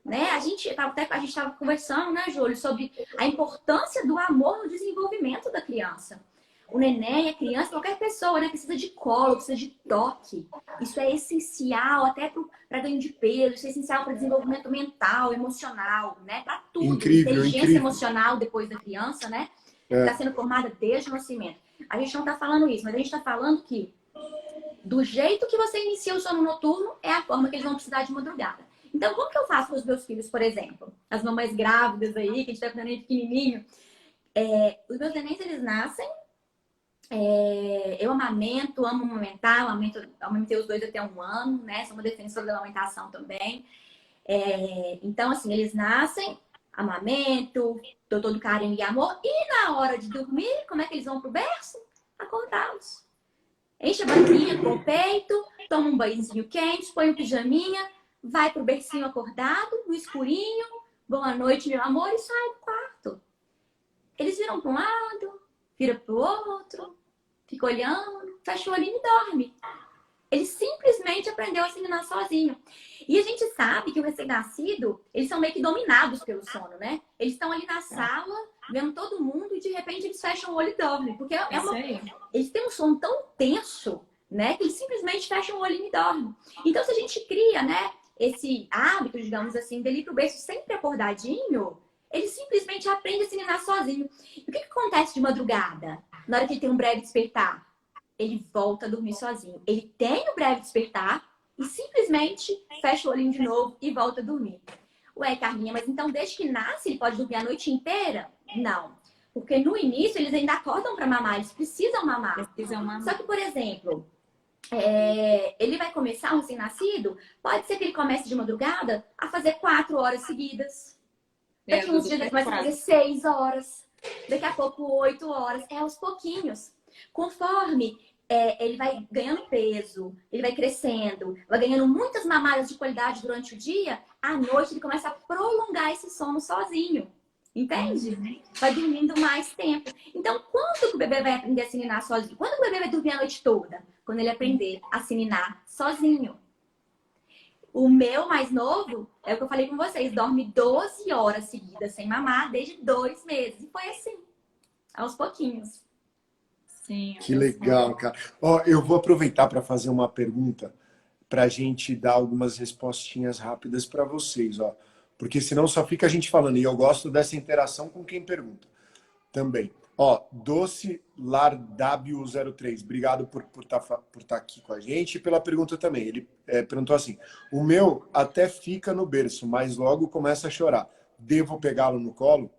Né? A gente estava conversando, né, Júlio, sobre a importância do amor no desenvolvimento da criança. O neném, a criança, qualquer pessoa, né, precisa de colo, precisa de toque. Isso é essencial até para ganho de peso, isso é essencial para desenvolvimento mental, emocional, né, para tudo. Inteligência emocional depois da criança, né, está sendo formada desde o nascimento. A gente não está falando isso, mas a gente está falando que do jeito que você inicia o sono noturno é a forma que eles vão precisar de madrugada. Então, como que eu faço com os meus filhos, por exemplo? As mamães grávidas aí, que a gente tá com neném pequenininho. Os meus nenéns, eles nascem, Eu amamento, amo amamentar, amamentei os dois até 1 ano, né? Sou uma defensora da amamentação também. Então, assim, eles nascem, amamento, dou todo carinho e amor. E na hora de dormir, como é que eles vão pro berço? Acordá-los. Enche a barriguinha com o peito, toma um banhozinho quente, põe um pijaminha, vai pro bercinho acordado, no escurinho, boa noite, meu amor, e sai do quarto. Eles viram para um lado, viram pro outro, fica olhando, fecha o olhinho e dorme. Ele simplesmente aprendeu a se ninar sozinho. E a gente sabe que o recém-nascido, eles são meio que dominados pelo sono, né? Eles estão ali na sala, vendo todo mundo e de repente eles fecham o olho e dormem. Porque eles têm um sono tão tenso, né? Que eles simplesmente fecham o olhinho e dormem. Então, se a gente cria, né, esse hábito, digamos assim, dele ir pro berço sempre acordadinho, ele simplesmente aprende a se ninar sozinho. E o que acontece de madrugada? Na hora que ele tem um breve despertar? Ele volta a dormir sozinho. Ele tem o breve despertar e simplesmente fecha o olhinho de novo e volta a dormir. Ué, Carlinha, mas então desde que nasce ele pode dormir a noite inteira? Não. Porque no início eles ainda acordam para mamar, eles precisam mamar. Só que, por exemplo, ele vai começar, um recém-nascido, pode ser que ele comece de madrugada a fazer 4 horas seguidas. Daqui uns dias ele começa a fazer 6 horas. Daqui a pouco 8 horas. É aos pouquinhos. Conforme ele vai ganhando peso, ele vai crescendo, vai ganhando muitas mamadas de qualidade durante o dia, à noite ele começa a prolongar esse sono sozinho. Entende? Vai dormindo mais tempo. Então, quando que o bebê vai aprender a se ninar sozinho? Quando que o bebê vai dormir a noite toda? Quando ele aprender a se ninar sozinho. O meu mais novo, é o que eu falei com vocês, dorme 12 horas seguidas sem mamar desde 2 meses. E foi assim, aos pouquinhos. Sim, que legal, cara. Ó, eu vou aproveitar para fazer uma pergunta para a gente dar algumas respostinhas rápidas para vocês, ó. Porque senão só fica a gente falando. E eu gosto dessa interação com quem pergunta também. Ó, Doce Lardabio 03, obrigado por tá aqui com a gente e pela pergunta também. Ele perguntou assim: o meu até fica no berço, mas logo começa a chorar. Devo pegá-lo no colo?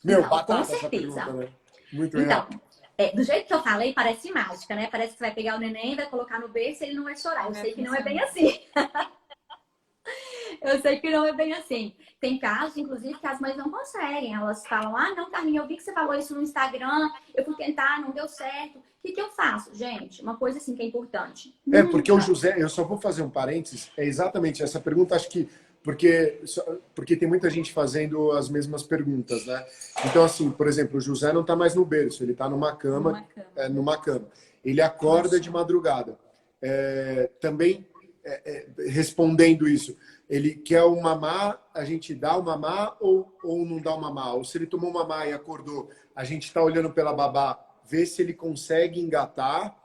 Meu, Não, batata com essa certeza. pergunta, né? Muito Então, real. do jeito que eu falei, parece mágica, né? Parece que você vai pegar o neném, vai colocar no berço e ele não vai chorar. Eu sei que não é bem assim. Eu sei que não é bem assim. Tem casos, inclusive, que as mães não conseguem. Elas falam, ah, não, Carlinha, eu vi que você falou isso no Instagram, eu fui tentar, não deu certo. O que eu faço? Gente, uma coisa assim que é importante. Porque o José, eu só vou fazer um parênteses, é exatamente essa pergunta, acho que porque tem muita gente fazendo as mesmas perguntas, né? Então, assim, por exemplo, o José não está mais no berço, ele está numa cama. Ele acorda de madrugada. Também, respondendo isso, ele quer o mamar, a gente dá o mamar ou não dá o mamar? Ou se ele tomou o mamar e acordou, a gente está olhando pela babá, vê se ele consegue engatar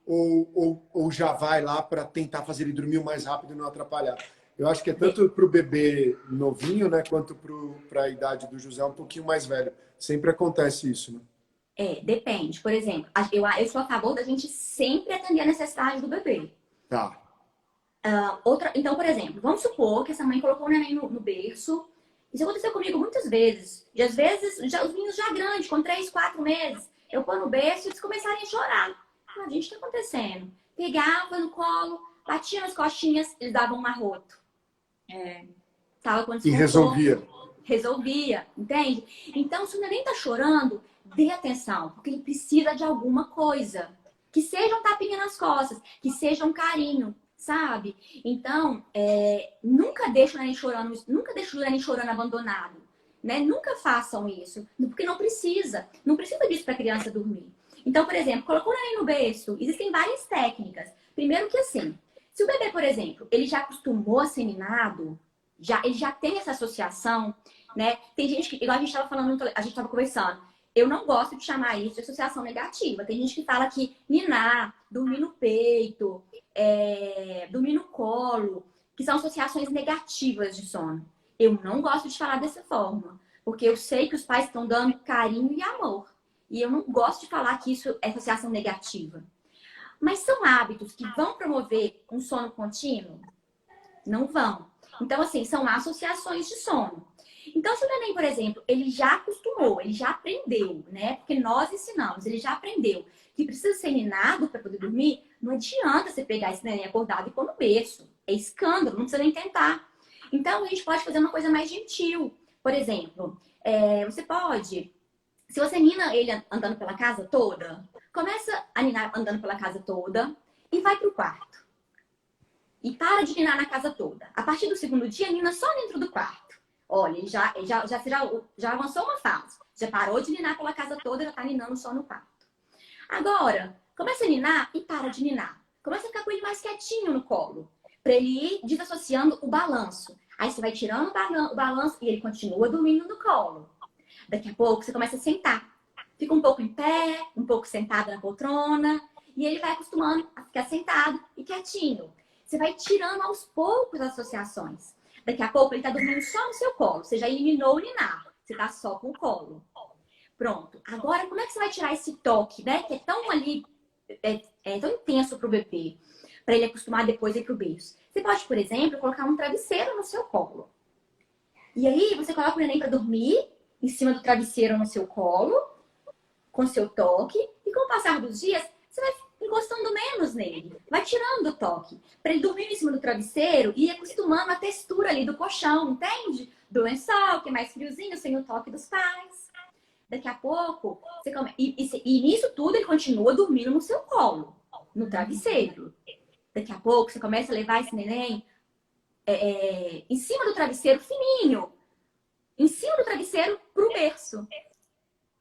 ou já vai lá para tentar fazer ele dormir o mais rápido e não atrapalhar. Eu acho que é tanto para o bebê novinho, né, quanto para a idade do José um pouquinho mais velho. Sempre acontece isso, né? Depende. Por exemplo, eu sou a favor da gente sempre atender a necessidade do bebê. Tá. Então, por exemplo, vamos supor que essa mãe colocou o neném no berço. Isso aconteceu comigo muitas vezes. E às vezes, os meninos já grandes, com 3, 4 meses, eu pôr no berço e eles começarem a chorar. Gente, o que está acontecendo? Pegava no colo, batia nas costinhas, eles davam um arroto. E resolvia, entende? Então, se o neném tá chorando, dê atenção, porque ele precisa de alguma coisa. Que seja um tapinha nas costas, que seja um carinho, sabe? Então, nunca deixe o neném chorando, nunca deixe o neném chorando abandonado, né? Nunca façam isso, porque não precisa disso para a criança dormir. Então, por exemplo, colocou o neném no berço, existem várias técnicas. Primeiro que assim, se o bebê, por exemplo, ele já acostumou a ser ninado, ele já tem essa associação, né? Tem gente que, igual a gente estava falando, a gente estava conversando, eu não gosto de chamar isso de associação negativa. Tem gente que fala que ninar, dormir no peito, dormir no colo, que são associações negativas de sono. Eu não gosto de falar dessa forma, porque eu sei que os pais estão dando carinho e amor. E eu não gosto de falar que isso é associação negativa. Mas são hábitos que vão promover um sono contínuo? Não vão. Então, assim, são associações de sono. Então, se o neném, por exemplo, ele já acostumou, ele já aprendeu, né? Porque nós ensinamos, ele já aprendeu que precisa ser ninado para poder dormir, não adianta você pegar esse neném acordado e pôr no berço. É escândalo, não precisa nem tentar. Então, a gente pode fazer uma coisa mais gentil. Por exemplo, você pode, se você nina ele andando pela casa toda, começa a ninar andando pela casa toda e vai pro quarto. E para de ninar na casa toda. A partir do segundo dia, nina só dentro do quarto. Olha, ele já avançou uma fase. Já parou de ninar pela casa toda, já tá ninando só no quarto. Agora, começa a ninar e para de ninar. Começa a ficar com ele mais quietinho no colo. Para ele ir desassociando o balanço. Aí você vai tirando o balanço e ele continua dormindo no colo. Daqui a pouco você começa a sentar. Fica um pouco em pé, um pouco sentado na poltrona. E ele vai acostumando a ficar sentado e quietinho. Você vai tirando aos poucos as associações. Daqui a pouco ele está dormindo só no seu colo. Você já eliminou o ninar. Você está só com o colo. Pronto. Agora, como é que você vai tirar esse toque, né? Que é tão ali, tão intenso para o bebê. Para ele acostumar depois a ir para o berço. Você pode, por exemplo, colocar um travesseiro no seu colo. E aí, você coloca o neném para dormir em cima do travesseiro no seu colo, com seu toque. E com o passar dos dias, você vai encostando menos nele. Vai tirando o toque. Para ele dormir em cima do travesseiro e ir acostumando a textura ali do colchão, entende? Do lençol, que é mais friozinho, sem o toque dos pais. Daqui a pouco, você come... e nisso tudo ele continua dormindo no seu colo, no travesseiro. Daqui a pouco você começa a levar esse neném em cima do travesseiro fininho. Em cima do travesseiro pro berço.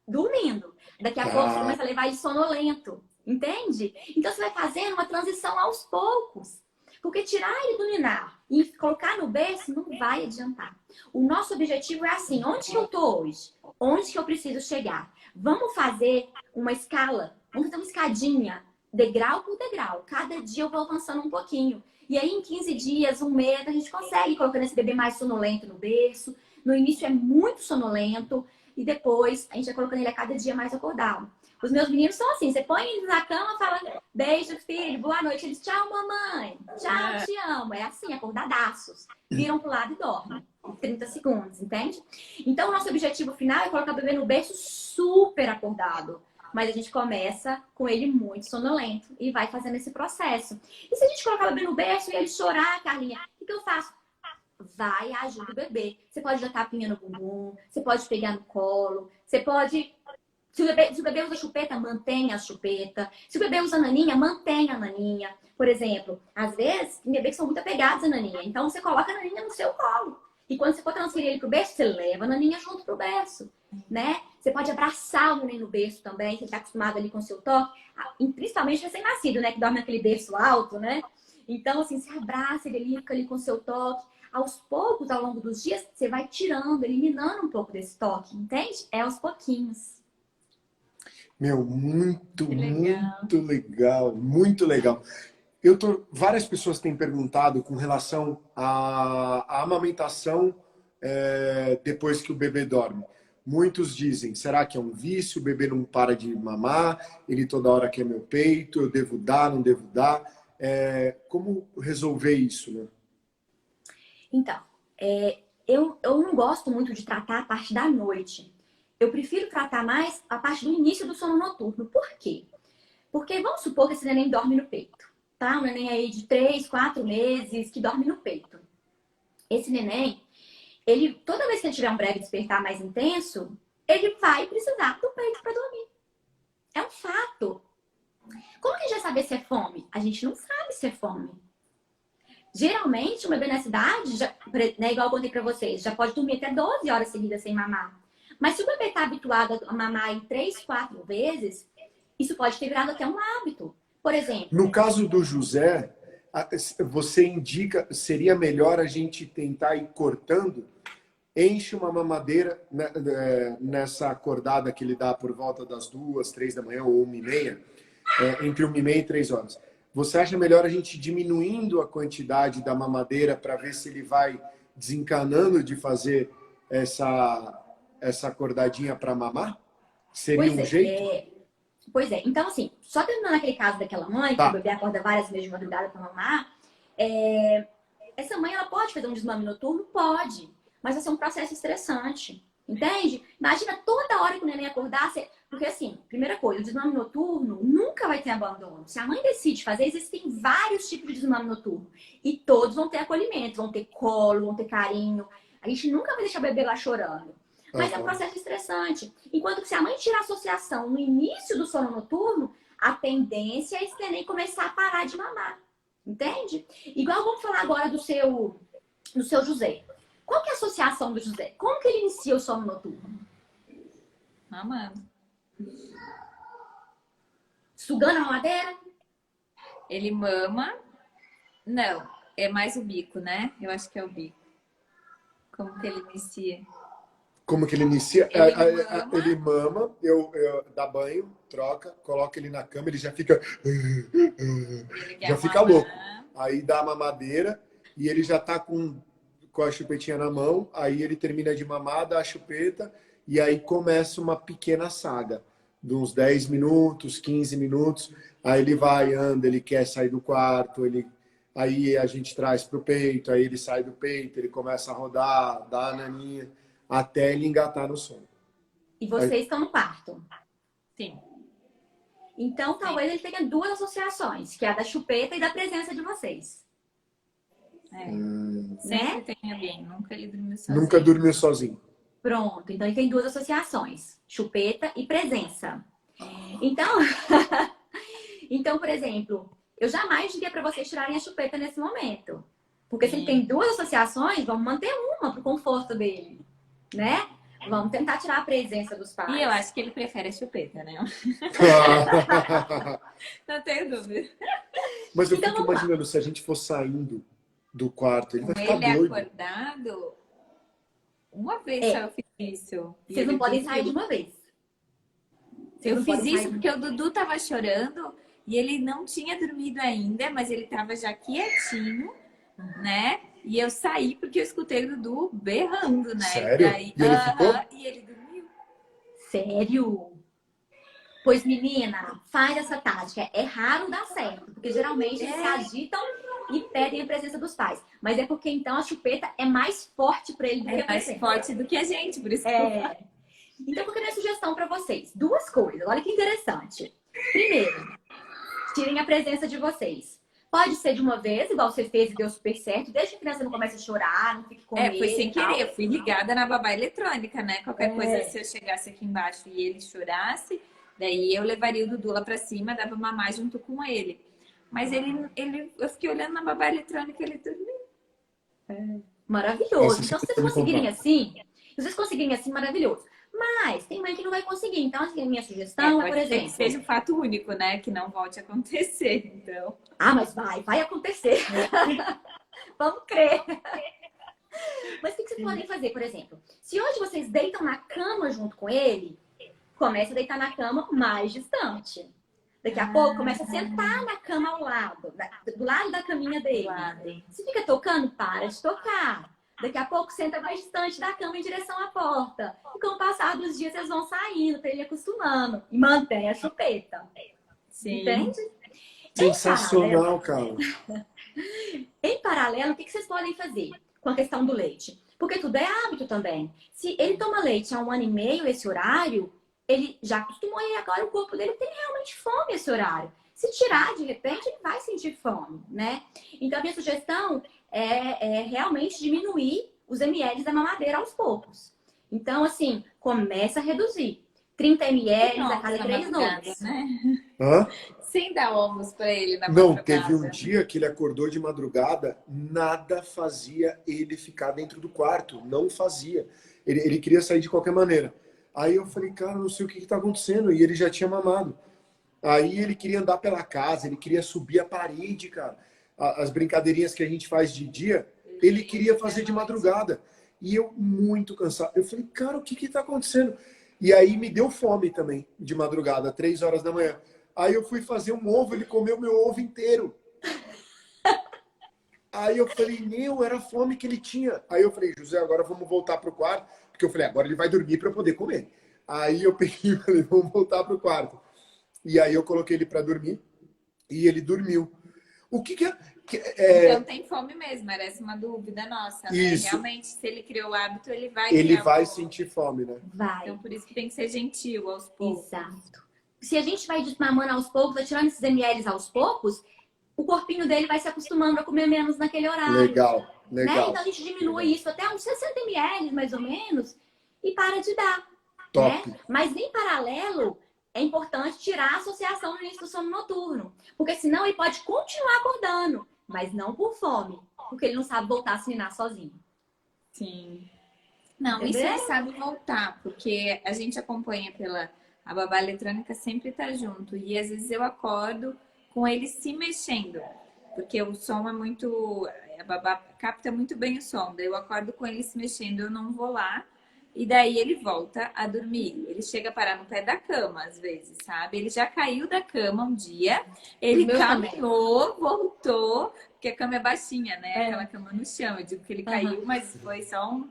Dormindo. Daqui a pouco você começa a levar ele sonolento. Entende? Então você vai fazendo uma transição aos poucos. Porque tirar ele do ninar e colocar no berço não vai adiantar. O nosso objetivo é assim, onde que eu tô hoje? Onde que eu preciso chegar? Vamos fazer uma escala, vamos fazer uma escadinha, degrau por degrau. Cada dia eu vou avançando um pouquinho. E aí em 15 dias, um mês, a gente consegue colocando esse bebê mais sonolento no berço. No início é muito sonolento e depois a gente vai colocando ele a cada dia mais acordado. Os meus meninos são assim, você põe eles na cama, fala beijo, filho, boa noite. Eles, tchau, mamãe, tchau, te amo. É assim, acordadaços. Viram pro lado e dormem. 30 segundos, entende? Então, o nosso objetivo final é colocar o bebê no berço super acordado. Mas a gente começa com ele muito sonolento e vai fazendo esse processo. E se a gente colocar o bebê no berço e ele chorar, Carlinha, o que eu faço? Vai e ajuda o bebê. Você pode dar tapinha no bumbum, você pode pegar no colo, você pode... Se o bebê usa chupeta, mantenha a chupeta. Se o bebê usa naninha, mantenha a naninha. Por exemplo, às vezes, tem bebês que são muito apegados à naninha. Então, você coloca a naninha no seu colo. E quando você for transferir ele pro berço, você leva a naninha junto pro berço, né? Você pode abraçar o neném no berço também, que está acostumado ali com o seu toque. Principalmente recém-nascido, né? Que dorme naquele berço alto, né? Então, assim, você abraça ele ali, fica ali com o seu toque. Aos poucos, ao longo dos dias, você vai tirando, eliminando um pouco desse toque, entende? É aos pouquinhos. Meu, muito legal, muito legal. Várias pessoas têm perguntado com relação à amamentação depois que o bebê dorme. Muitos dizem, será que é um vício? O bebê não para de mamar, ele toda hora quer meu peito, eu devo dar, não devo dar? Como resolver isso, né? Então, eu não gosto muito de tratar a parte da noite. Eu prefiro tratar mais a parte do início do sono noturno. Por quê? Porque vamos supor que esse neném dorme no peito, tá? Um neném aí de 3, 4 meses que dorme no peito. Esse neném, toda vez que ele tiver um breve despertar mais intenso, ele vai precisar do peito para dormir. É um fato. Como que a gente vai saber se é fome? A gente não sabe se é fome. Geralmente, um bebê nessa idade, né, igual eu contei para vocês, já pode dormir até 12 horas seguidas sem mamar. Mas se o bebê está habituado a mamar em 3, 4 vezes, isso pode ter virado até um hábito. Por exemplo... No caso do José, você indica, seria melhor a gente tentar ir cortando? Enche uma mamadeira nessa acordada que ele dá por volta das 2, 3 da manhã ou 1h30, entre 1h30 e 3 horas. Você acha melhor a gente diminuindo a quantidade da mamadeira para ver se ele vai desencanando de fazer essa acordadinha para mamar? Seria um jeito? Pois é. Então, assim, só terminando aquele caso daquela mãe, que o bebê acorda várias vezes de madrugada para mamar, essa mãe, ela pode fazer um desmame noturno? Pode. mas vai ser um processo estressante. Entende? Imagina toda hora que o neném acordar, porque assim, primeira coisa, o desmame noturno nunca vai ter abandono. Se a mãe decide fazer, existem vários tipos de desmame noturno. E todos vão ter acolhimento, vão ter colo, vão ter carinho. A gente nunca vai deixar o bebê lá chorando. Mas é um processo estressante. Enquanto que se a mãe tirar a associação no início do sono noturno, a tendência é esse neném começar a parar de mamar. Entende? Igual vamos falar agora do seu José. Qual que é a associação do José? Como que ele inicia o sono noturno? Mamando. Sugando a mamadeira? Ele mama. Não, é mais o bico, né? Eu acho que é o bico. Como que ele inicia? Como que ele inicia? Ele mama. Eu dá banho, troca, coloca ele na cama, ele já fica... Ele quer já fica mamar. louco. Aí dá a mamadeira e ele já tá com a chupetinha na mão, aí ele termina de mamar, dá a chupeta e aí começa uma pequena saga de uns 10 minutos, 15 minutos. Aí ele vai, anda, ele quer sair do quarto, aí a gente traz pro peito, aí ele sai do peito, ele começa a rodar, dá a naninha, até ele engatar no sono. E vocês estão no quarto. Sim. Então, talvez ele tenha duas associações, que é a da chupeta e da presença de vocês. É. Né? Sempre tem alguém. Nunca ele dormiu sozinho. Nunca dormiu sozinho. Pronto. Então, ele tem duas associações. Chupeta e presença. Então, então, por exemplo, eu jamais diria para vocês tirarem a chupeta nesse momento. Porque se ele tem duas associações, vamos manter uma para o conforto dele. Né? Vamos tentar tirar a presença dos pais. E eu acho que ele prefere a chupeta, né? Não tenho dúvida. Mas eu Então, fico vamos lá. imaginando, se a gente for saindo do quarto, ele vai Com ficar ele doido. acordado, uma vez É. só eu fiz isso. E Vocês não ele podem dormiu. sair de uma vez. Vocês Eu não fiz podem isso sair de- porque o Dudu tava chorando e ele não tinha dormido ainda, mas ele tava já quietinho, né? E eu saí porque eu escutei o Dudu berrando, né? Sério? Daí, E ele ficou? e ele dormiu. Sério? Pois, menina, faz essa tática. É raro dar certo, porque geralmente eles se agitam e pedem a presença dos pais. Mas é porque, então, a chupeta é mais forte para ele do que É a mais presença. forte do que a gente, por isso que eu falo. É. Então, qual que é a minha sugestão para vocês? Duas coisas. Olha que interessante. Primeiro, tirem a presença de vocês. Pode ser de uma vez, igual você fez e deu super certo. Desde que a criança não comece a chorar, não fique com medo. Foi sem e tal. querer, eu fui ligada na babá eletrônica, né? Qualquer É. coisa, se eu chegasse aqui embaixo e ele chorasse, daí eu levaria o Dudu lá pra cima, dava mamar junto com ele. Mas eu fiquei olhando na babá eletrônica e ele dormiu. Maravilhoso. Essa Então, se você vocês me conseguirem contar. assim, se vocês conseguirem assim, maravilhoso. Mas tem mãe que não vai conseguir. Então, assim, a minha sugestão é, por pode ser exemplo... que seja um fato único, né? Que não volte a acontecer, então. Ah, mas vai acontecer. Vamos crer. Mas o que vocês podem fazer, por exemplo? Se hoje vocês deitam na cama junto com ele, comece a deitar na cama mais distante. Daqui a pouco, começa a sentar na cama ao lado, do lado da caminha dele. Se fica tocando, para de tocar. Daqui a pouco, senta mais distante da cama em direção à porta. E com o passar dos dias, vocês vão saindo, para ele acostumando. E mantém a chupeta. Sim. Entende? Sensacional, cara. Em paralelo, o que vocês podem fazer com a questão do leite? Porque tudo é hábito também. Se ele toma leite há 1 ano e meio, esse horário, ele já acostumou e agora o corpo dele tem realmente fome esse horário. Se tirar, de repente, ele vai sentir fome, né? Então, a minha sugestão é realmente diminuir os ml da mamadeira aos poucos. Então, assim, começa a reduzir. 30 ml a cada 3 noites. Né? Hã? Sem dar ovos pra ele na Não, madrugada. teve um dia que ele acordou de madrugada, nada fazia ele ficar dentro do quarto. Não fazia. Ele queria sair de qualquer maneira. Aí eu falei, cara, não sei o que está acontecendo. E ele já tinha mamado. Aí ele queria andar pela casa, ele queria subir a parede, cara. As brincadeirinhas que a gente faz de dia, ele queria fazer de madrugada. E eu muito cansado. Eu falei, cara, o que está acontecendo? E aí me deu fome também, de madrugada, 3 horas da manhã. Aí eu fui fazer um ovo, ele comeu meu ovo inteiro. Aí eu falei, era a fome que ele tinha. Aí eu falei, José, agora vamos voltar pro quarto. Porque eu falei, agora ele vai dormir para eu poder comer. Aí eu peguei e falei, vamos voltar pro quarto. E aí eu coloquei ele para dormir. E ele dormiu. O que é? Então tem fome mesmo, era essa uma dúvida nossa, né? Isso. Realmente, se ele criou o hábito, ele vai Ele criar vai fome. sentir fome, né? Vai. Então por isso que tem que ser gentil aos poucos. Exato. Se a gente vai desmamando aos poucos, vai tirando esses ml aos poucos, o corpinho dele vai se acostumando a comer menos naquele horário. Legal, Né? legal. Então a gente diminui isso até uns 60 ml, mais ou menos, e para de dar. Top. Né? Mas em paralelo, é importante tirar a associação no início do sono noturno. Porque senão ele pode continuar acordando, mas não por fome. Porque ele não sabe voltar a se ninar sozinho. Sim. Não, Entendeu? isso ele sabe voltar, porque a gente acompanha pela... A babá eletrônica sempre tá junto. E às vezes eu acordo com ele se mexendo. Porque o som é muito... A babá capta muito bem o som. Daí eu acordo com ele se mexendo, eu não vou lá. E daí ele volta a dormir. Ele chega a parar no pé da cama, às vezes, sabe? Ele já caiu da cama um dia. Ele O meu caminhou, voltou. Porque a cama é baixinha, né? É. Aquela cama no chão. Eu digo que ele caiu, mas foi só um...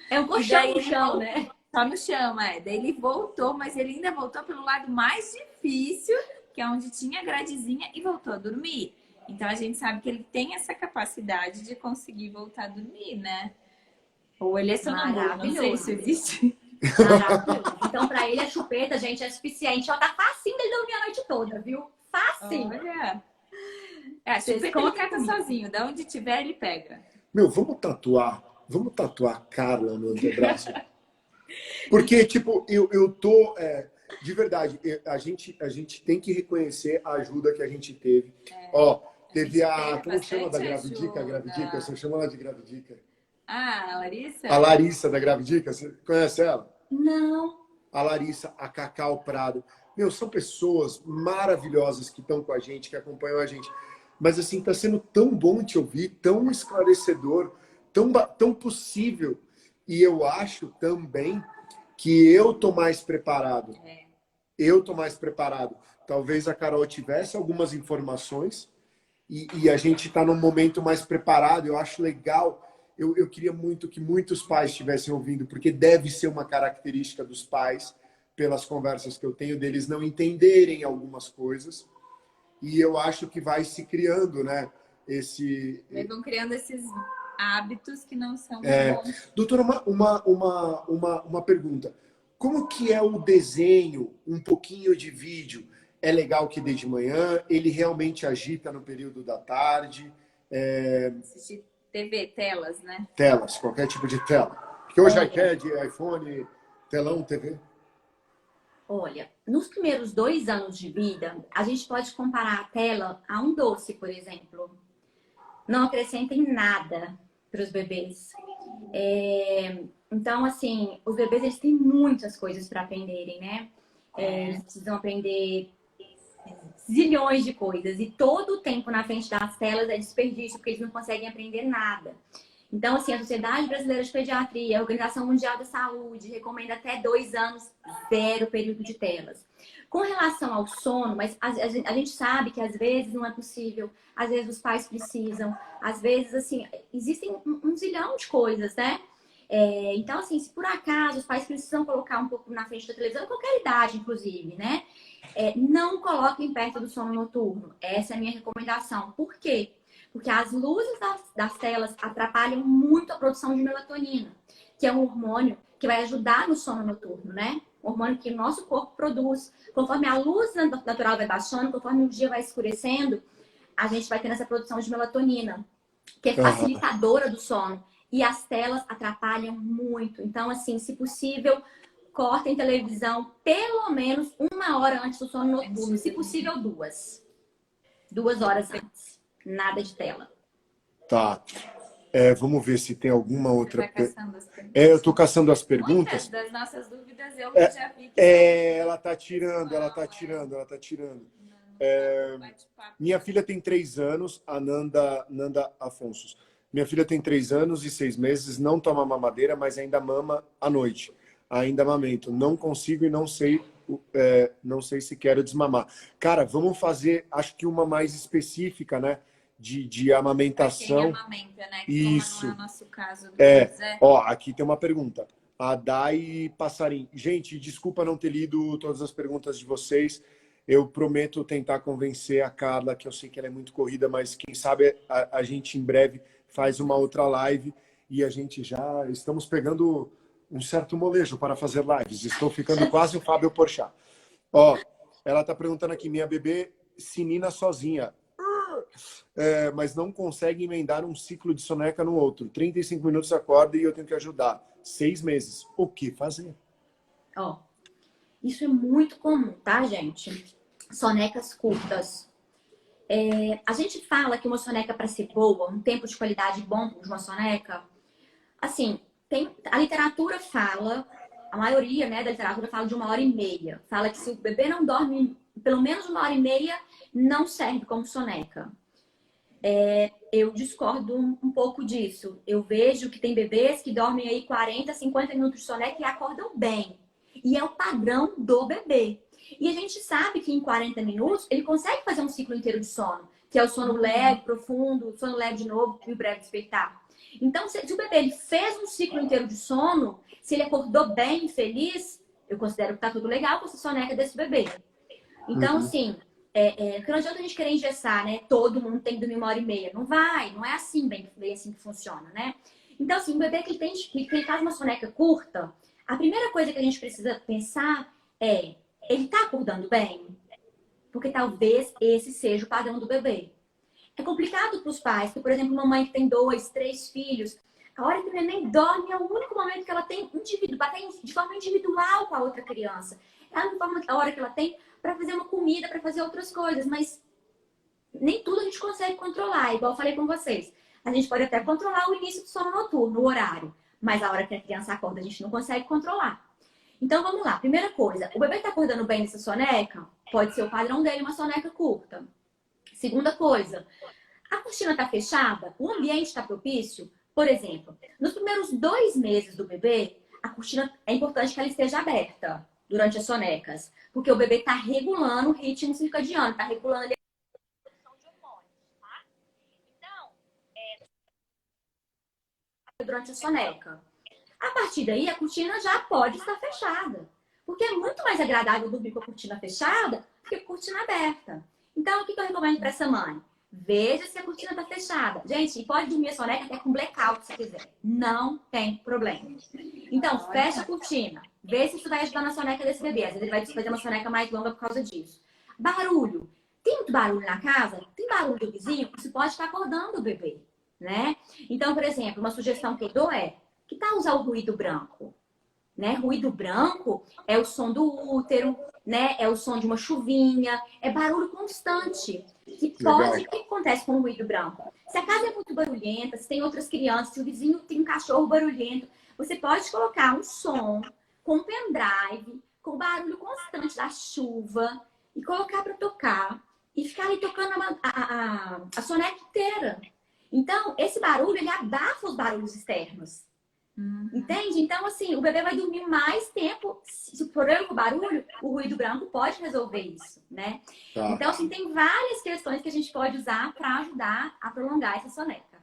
É um E colchão daí no ele chão, voltou. né? Só no chão, é. Daí ele voltou, mas ele ainda voltou pelo lado mais difícil, que é onde tinha a gradezinha, e voltou a dormir. Então a gente sabe que ele tem essa capacidade de conseguir voltar a dormir, né? Ou ele é sonâmbulo, não sei se existe. Maravilhoso. Então, pra ele, a chupeta, gente, é suficiente. Ó, tá facinho dele dormir a noite toda, viu? Facinho. Olha. É, a Vocês chupeta ele contem cata comigo. sozinho. Da onde tiver, ele pega. Meu, vamos tatuar Carla no antebraço. Porque, tipo, eu tô... de verdade, a gente tem que reconhecer a ajuda que a gente teve. Ó, teve a... teve Como chama da bastante Gravidica? A ajuda. Gravidica? Você chama ela de Gravidica? Ah, a Larissa? A Larissa da Gravidica, você conhece ela? Não. A Larissa, a Cacau Prado. Meu, são pessoas maravilhosas que estão com a gente, que acompanham a gente. Mas, assim, tá sendo tão bom te ouvir, tão esclarecedor, tão possível. E eu acho também que eu tô mais preparado. Eu tô mais preparado. Talvez a Carol tivesse algumas informações e a gente tá num momento mais preparado. Eu acho legal. Eu queria muito que muitos pais estivessem ouvindo, porque deve ser uma característica dos pais, pelas conversas que eu tenho, deles não entenderem algumas coisas. E eu acho que vai se criando, né? Eles vão criando esses hábitos que não são bons. Doutora, uma pergunta. Como que é o desenho, um pouquinho de vídeo? É legal que dê de manhã? Ele realmente agita no período da tarde? Assistir TV, telas, né? Telas, qualquer tipo de tela. Porque hoje iPad, iPhone, telão, TV. Olha, nos primeiros 2 anos de vida, a gente pode comparar a tela a um doce, por exemplo. Não acrescentem nada para os bebês. Então, assim, os bebês eles têm muitas coisas para aprenderem, né? Eles precisam aprender zilhões de coisas. E todo o tempo na frente das telas é desperdício, porque eles não conseguem aprender nada. Então, assim, a Sociedade Brasileira de Pediatria, a Organização Mundial da Saúde, recomenda até 2 anos, 0 período de telas. Com relação ao sono, mas a gente sabe que às vezes não é possível, às vezes os pais precisam, às vezes, assim, existem um zilhão de coisas, né? Então, assim, se por acaso os pais precisam colocar um pouco na frente da televisão, em qualquer idade, inclusive, né? Não coloquem perto do sono noturno. Essa é a minha recomendação. Por quê? Porque as luzes das telas atrapalham muito a produção de melatonina, que é um hormônio que vai ajudar no sono noturno, né? Um hormônio que o nosso corpo produz. Conforme a luz natural vai baixando, conforme o dia vai escurecendo, a gente vai tendo essa produção de melatonina, que é facilitadora do sono. E as telas atrapalham muito. Então, assim, se possível, cortem televisão pelo menos 1 hora antes do sono noturno. Se possível, 2. 2 horas antes. Nada de tela. Tá. Vamos ver se tem alguma outra... Tá caçando as perguntas. Eu tô caçando as perguntas. Muitas das nossas dúvidas eu já vi que ela tá tirando. bate-papo. Minha filha tem 3 anos, a Nanda Afonso. Minha filha tem 3 anos e 6 meses, não toma mamadeira, mas ainda mama à noite. Ainda amamento. Não consigo e não sei se quero desmamar. Cara, vamos fazer, acho que uma mais específica, né? De amamentação. Quem amamenta, né? Isso. Como não é o nosso caso do José. Ó, aqui tem uma pergunta. A Dai Passarim. Gente, desculpa não ter lido todas as perguntas de vocês. Eu prometo tentar convencer a Carla, que eu sei que ela é muito corrida, mas quem sabe a gente em breve faz uma outra live e a gente já estamos pegando um certo molejo para fazer lives. Estou ficando quase o Fábio Porchat. Ó, ela está perguntando aqui, minha bebê sinina sozinha, mas não consegue emendar um ciclo de soneca no outro. 35 minutos acorda e eu tenho que ajudar. 6 meses. O que fazer? Ó, isso é muito comum, tá, gente? Sonecas curtas. A gente fala que uma soneca para ser boa, um tempo de qualidade bom de uma soneca, assim, a literatura fala, a maioria, né, da literatura fala de 1h30. Fala que se o bebê não dorme pelo menos 1h30, não serve como soneca. Eu discordo um pouco disso. Eu vejo que tem bebês que dormem aí 40, 50 minutos de soneca e acordam bem. E é o padrão do bebê. E a gente sabe que em 40 minutos ele consegue fazer um ciclo inteiro de sono, que é o sono leve, profundo, sono leve de novo e o breve despertar. Então, se o bebê ele fez um ciclo inteiro de sono, se ele acordou bem, feliz, eu considero que tá tudo legal com essa soneca desse bebê. Então, assim, porque não adianta a gente querer engessar, né? Todo mundo tem que dormir 1h30. Não vai, não é assim bem assim que funciona, né? Então, assim, um bebê que ele faz uma soneca curta, a primeira coisa que a gente precisa pensar é, ele tá acordando bem? Porque talvez esse seja o padrão do bebê. É complicado para os pais, porque, por exemplo, uma mãe que tem 2, 3 filhos, a hora que o neném dorme é o único momento que ela tem bater de forma individual com a outra criança. É a hora que ela tem para fazer uma comida, para fazer outras coisas, mas nem tudo a gente consegue controlar, igual eu falei com vocês. A gente pode até controlar o início do sono noturno, o horário, mas a hora que a criança acorda a gente não consegue controlar. Então vamos lá, primeira coisa, o bebê está acordando bem nessa soneca? Pode ser o padrão dele, uma soneca curta. Segunda coisa, a cortina está fechada? O ambiente está propício? Por exemplo, nos primeiros 2 meses do bebê, a cortina é importante que ela esteja aberta durante as sonecas, porque o bebê está regulando o ritmo circadiano, está regulando ali a produção de hormônios, tá? Então, durante a soneca. A partir daí, a cortina já pode estar fechada, porque é muito mais agradável dormir com a cortina fechada do que com a cortina aberta. Então, o que eu recomendo para essa mãe? Veja se a cortina está fechada. Gente, e pode dormir a soneca até com blackout se quiser. Não tem problema. Então, fecha a cortina. Vê se isso vai ajudar na soneca desse bebê. Às vezes ele vai fazer uma soneca mais longa por causa disso. Barulho. Tem muito barulho na casa? Tem barulho do vizinho? Isso pode estar acordando o bebê, né? Então, por exemplo, uma sugestão que eu dou é que tal usar o ruído branco? Né? Ruído branco é o som do útero, né? É o som de uma chuvinha, é barulho constante. O que acontece com o ruído branco? Se a casa é muito barulhenta, se tem outras crianças, se o vizinho tem um cachorro barulhento, você pode colocar um som com um pendrive, com barulho constante da chuva, e colocar para tocar, e ficar ali tocando a soneca inteira. Então, esse barulho, ele abafa os barulhos externos. Entende? Então, assim, o bebê vai dormir mais tempo. Se o problema com o barulho, o ruído branco pode resolver isso, né? Tá. Então, assim, tem várias questões que a gente pode usar para ajudar a prolongar essa soneca.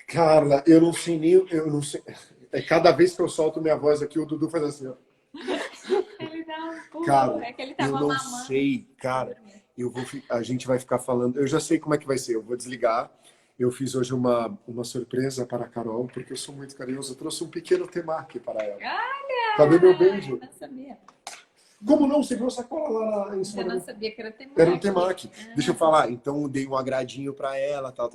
Carla, eu não sei. Cada vez que eu solto minha voz aqui, o Dudu faz assim, ó. Ele dá um pulo, Cara, é que ele eu tava não mamando. sei, cara. A gente vai ficar falando. Eu já sei como é que vai ser. Eu vou desligar. Eu fiz hoje uma surpresa para a Carol, porque eu sou muito carinhoso. Eu trouxe um pequeno temaki para ela. Olha! Cadê meu beijo? Eu não sabia. Como não? Você viu a sacola lá em cima? Eu não sabia que era temaki. Era um temaki. Deixa eu falar. Então, eu dei um agradinho para ela, tal.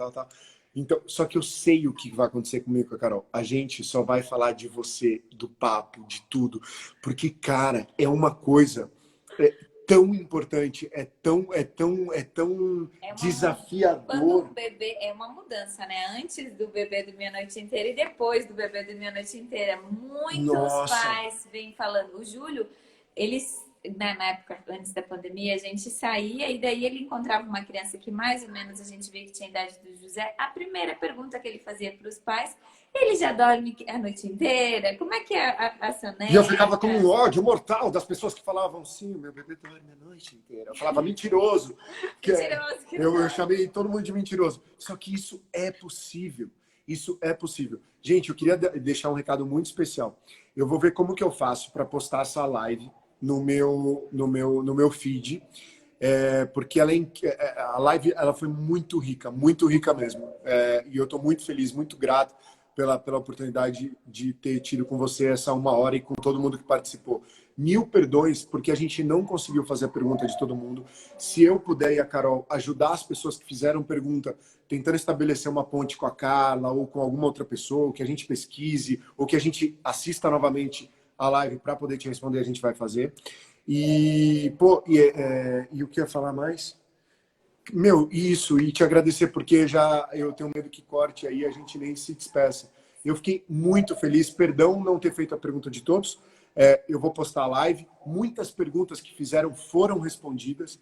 Então, só que eu sei o que vai acontecer comigo com a Carol. A gente só vai falar de você, do papo, de tudo. Porque, cara, é uma coisa tão importante, é tão desafiador. Quando o bebê é uma mudança, né? Antes do bebê dormir a noite inteira e depois do bebê dormir a noite inteira. Muitos pais vêm falando. O Júlio, eles, na época, antes da pandemia, a gente saía e daí ele encontrava uma criança que mais ou menos a gente via que tinha a idade do José. A primeira pergunta que ele fazia para os pais: ele já dorme a noite inteira? Como é que é a soneca? E eu ficava com um ódio mortal das pessoas que falavam, sim, meu bebê dorme a noite inteira. Eu falava mentiroso. Eu chamei todo mundo de mentiroso. Só que isso é possível. Isso é possível. Gente, eu queria deixar um recado muito especial. Eu vou ver como que eu faço para postar essa live no meu feed, porque a live ela foi muito rica mesmo. E eu estou muito feliz, muito grato pela oportunidade de ter tido com você essa 1 hora e com todo mundo que participou. Mil perdões, porque a gente não conseguiu fazer a pergunta de todo mundo. Se eu puder, e a Carol, ajudar as pessoas que fizeram pergunta, tentando estabelecer uma ponte com a Carla ou com alguma outra pessoa, ou que a gente pesquise, ou que a gente assista novamente a live para poder te responder, a gente vai fazer. E o que eu ia falar mais? E te agradecer, porque eu tenho medo que corte aí, a gente nem se despeça. Eu fiquei muito feliz, perdão não ter feito a pergunta de todos, eu vou postar a live, muitas perguntas que fizeram foram respondidas,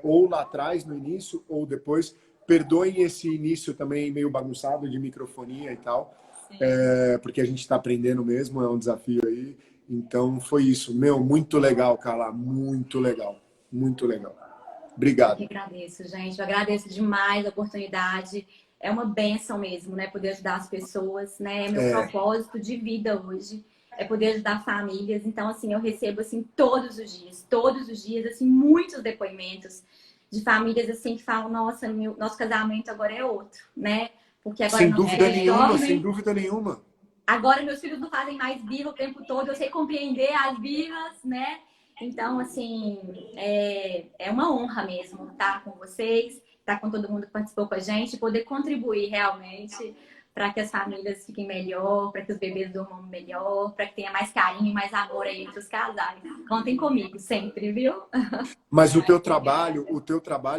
ou lá atrás, no início, ou depois. Perdoem esse início também meio bagunçado de microfonia e tal, porque a gente está aprendendo mesmo, é um desafio aí. Então foi isso, muito legal, Carla, muito legal, muito legal. Obrigado. Eu que agradeço, gente. Eu agradeço demais a oportunidade. É uma bênção mesmo, né? Poder ajudar as pessoas, né? É meu propósito de vida hoje. É poder ajudar famílias. Então, assim, eu recebo, assim, todos os dias, assim, muitos depoimentos de famílias, assim, que falam, nossa, nosso casamento agora é outro, né? Porque agora Sem dúvida nenhuma. Agora meus filhos não fazem mais birra o tempo todo. Eu sei compreender as birras, né? Então, assim, é uma honra mesmo estar com vocês, estar com todo mundo que participou com a gente, poder contribuir realmente para que as famílias fiquem melhor, para que os bebês durmam melhor, para que tenha mais carinho e mais amor aí entre os casais. Contem comigo sempre, viu? Mas o teu trabalho,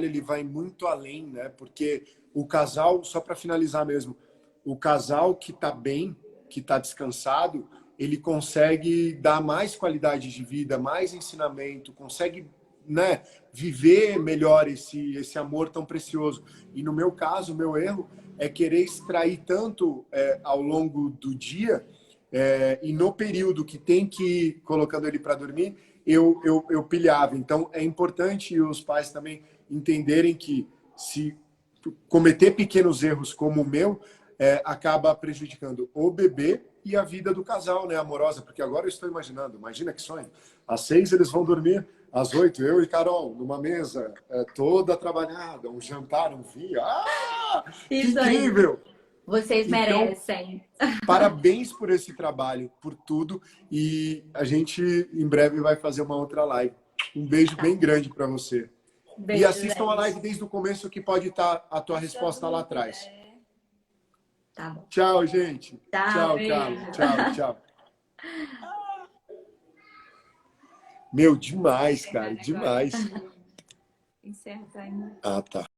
ele vai muito além, né? Porque o casal, só para finalizar mesmo, o casal que está bem, que está descansado, ele consegue dar mais qualidade de vida, mais ensinamento, consegue, né, viver melhor esse amor tão precioso. E no meu caso, o meu erro é querer extrair tanto ao longo do dia, e no período que tem que ir colocando ele para dormir, eu pilhava. Então é importante os pais também entenderem que se cometer pequenos erros como o meu, acaba prejudicando o bebê e a vida do casal, né, amorosa, porque agora eu estou imaginando, imagina que sonho, às 6 eles vão dormir, às 8 eu e Carol numa mesa toda trabalhada, um jantar, um vinho, que incrível! Aí. Vocês merecem. Parabéns por esse trabalho, por tudo, e a gente em breve vai fazer uma outra live. Um beijo bem grande para você. Beijo, e assistam gente. a live desde o começo, que pode estar a tua resposta lá atrás. Tá bom. Tchau, gente. Tchau, beijo. Carla. Tchau. Demais, cara, demais. Encerra, tá? Ah, tá.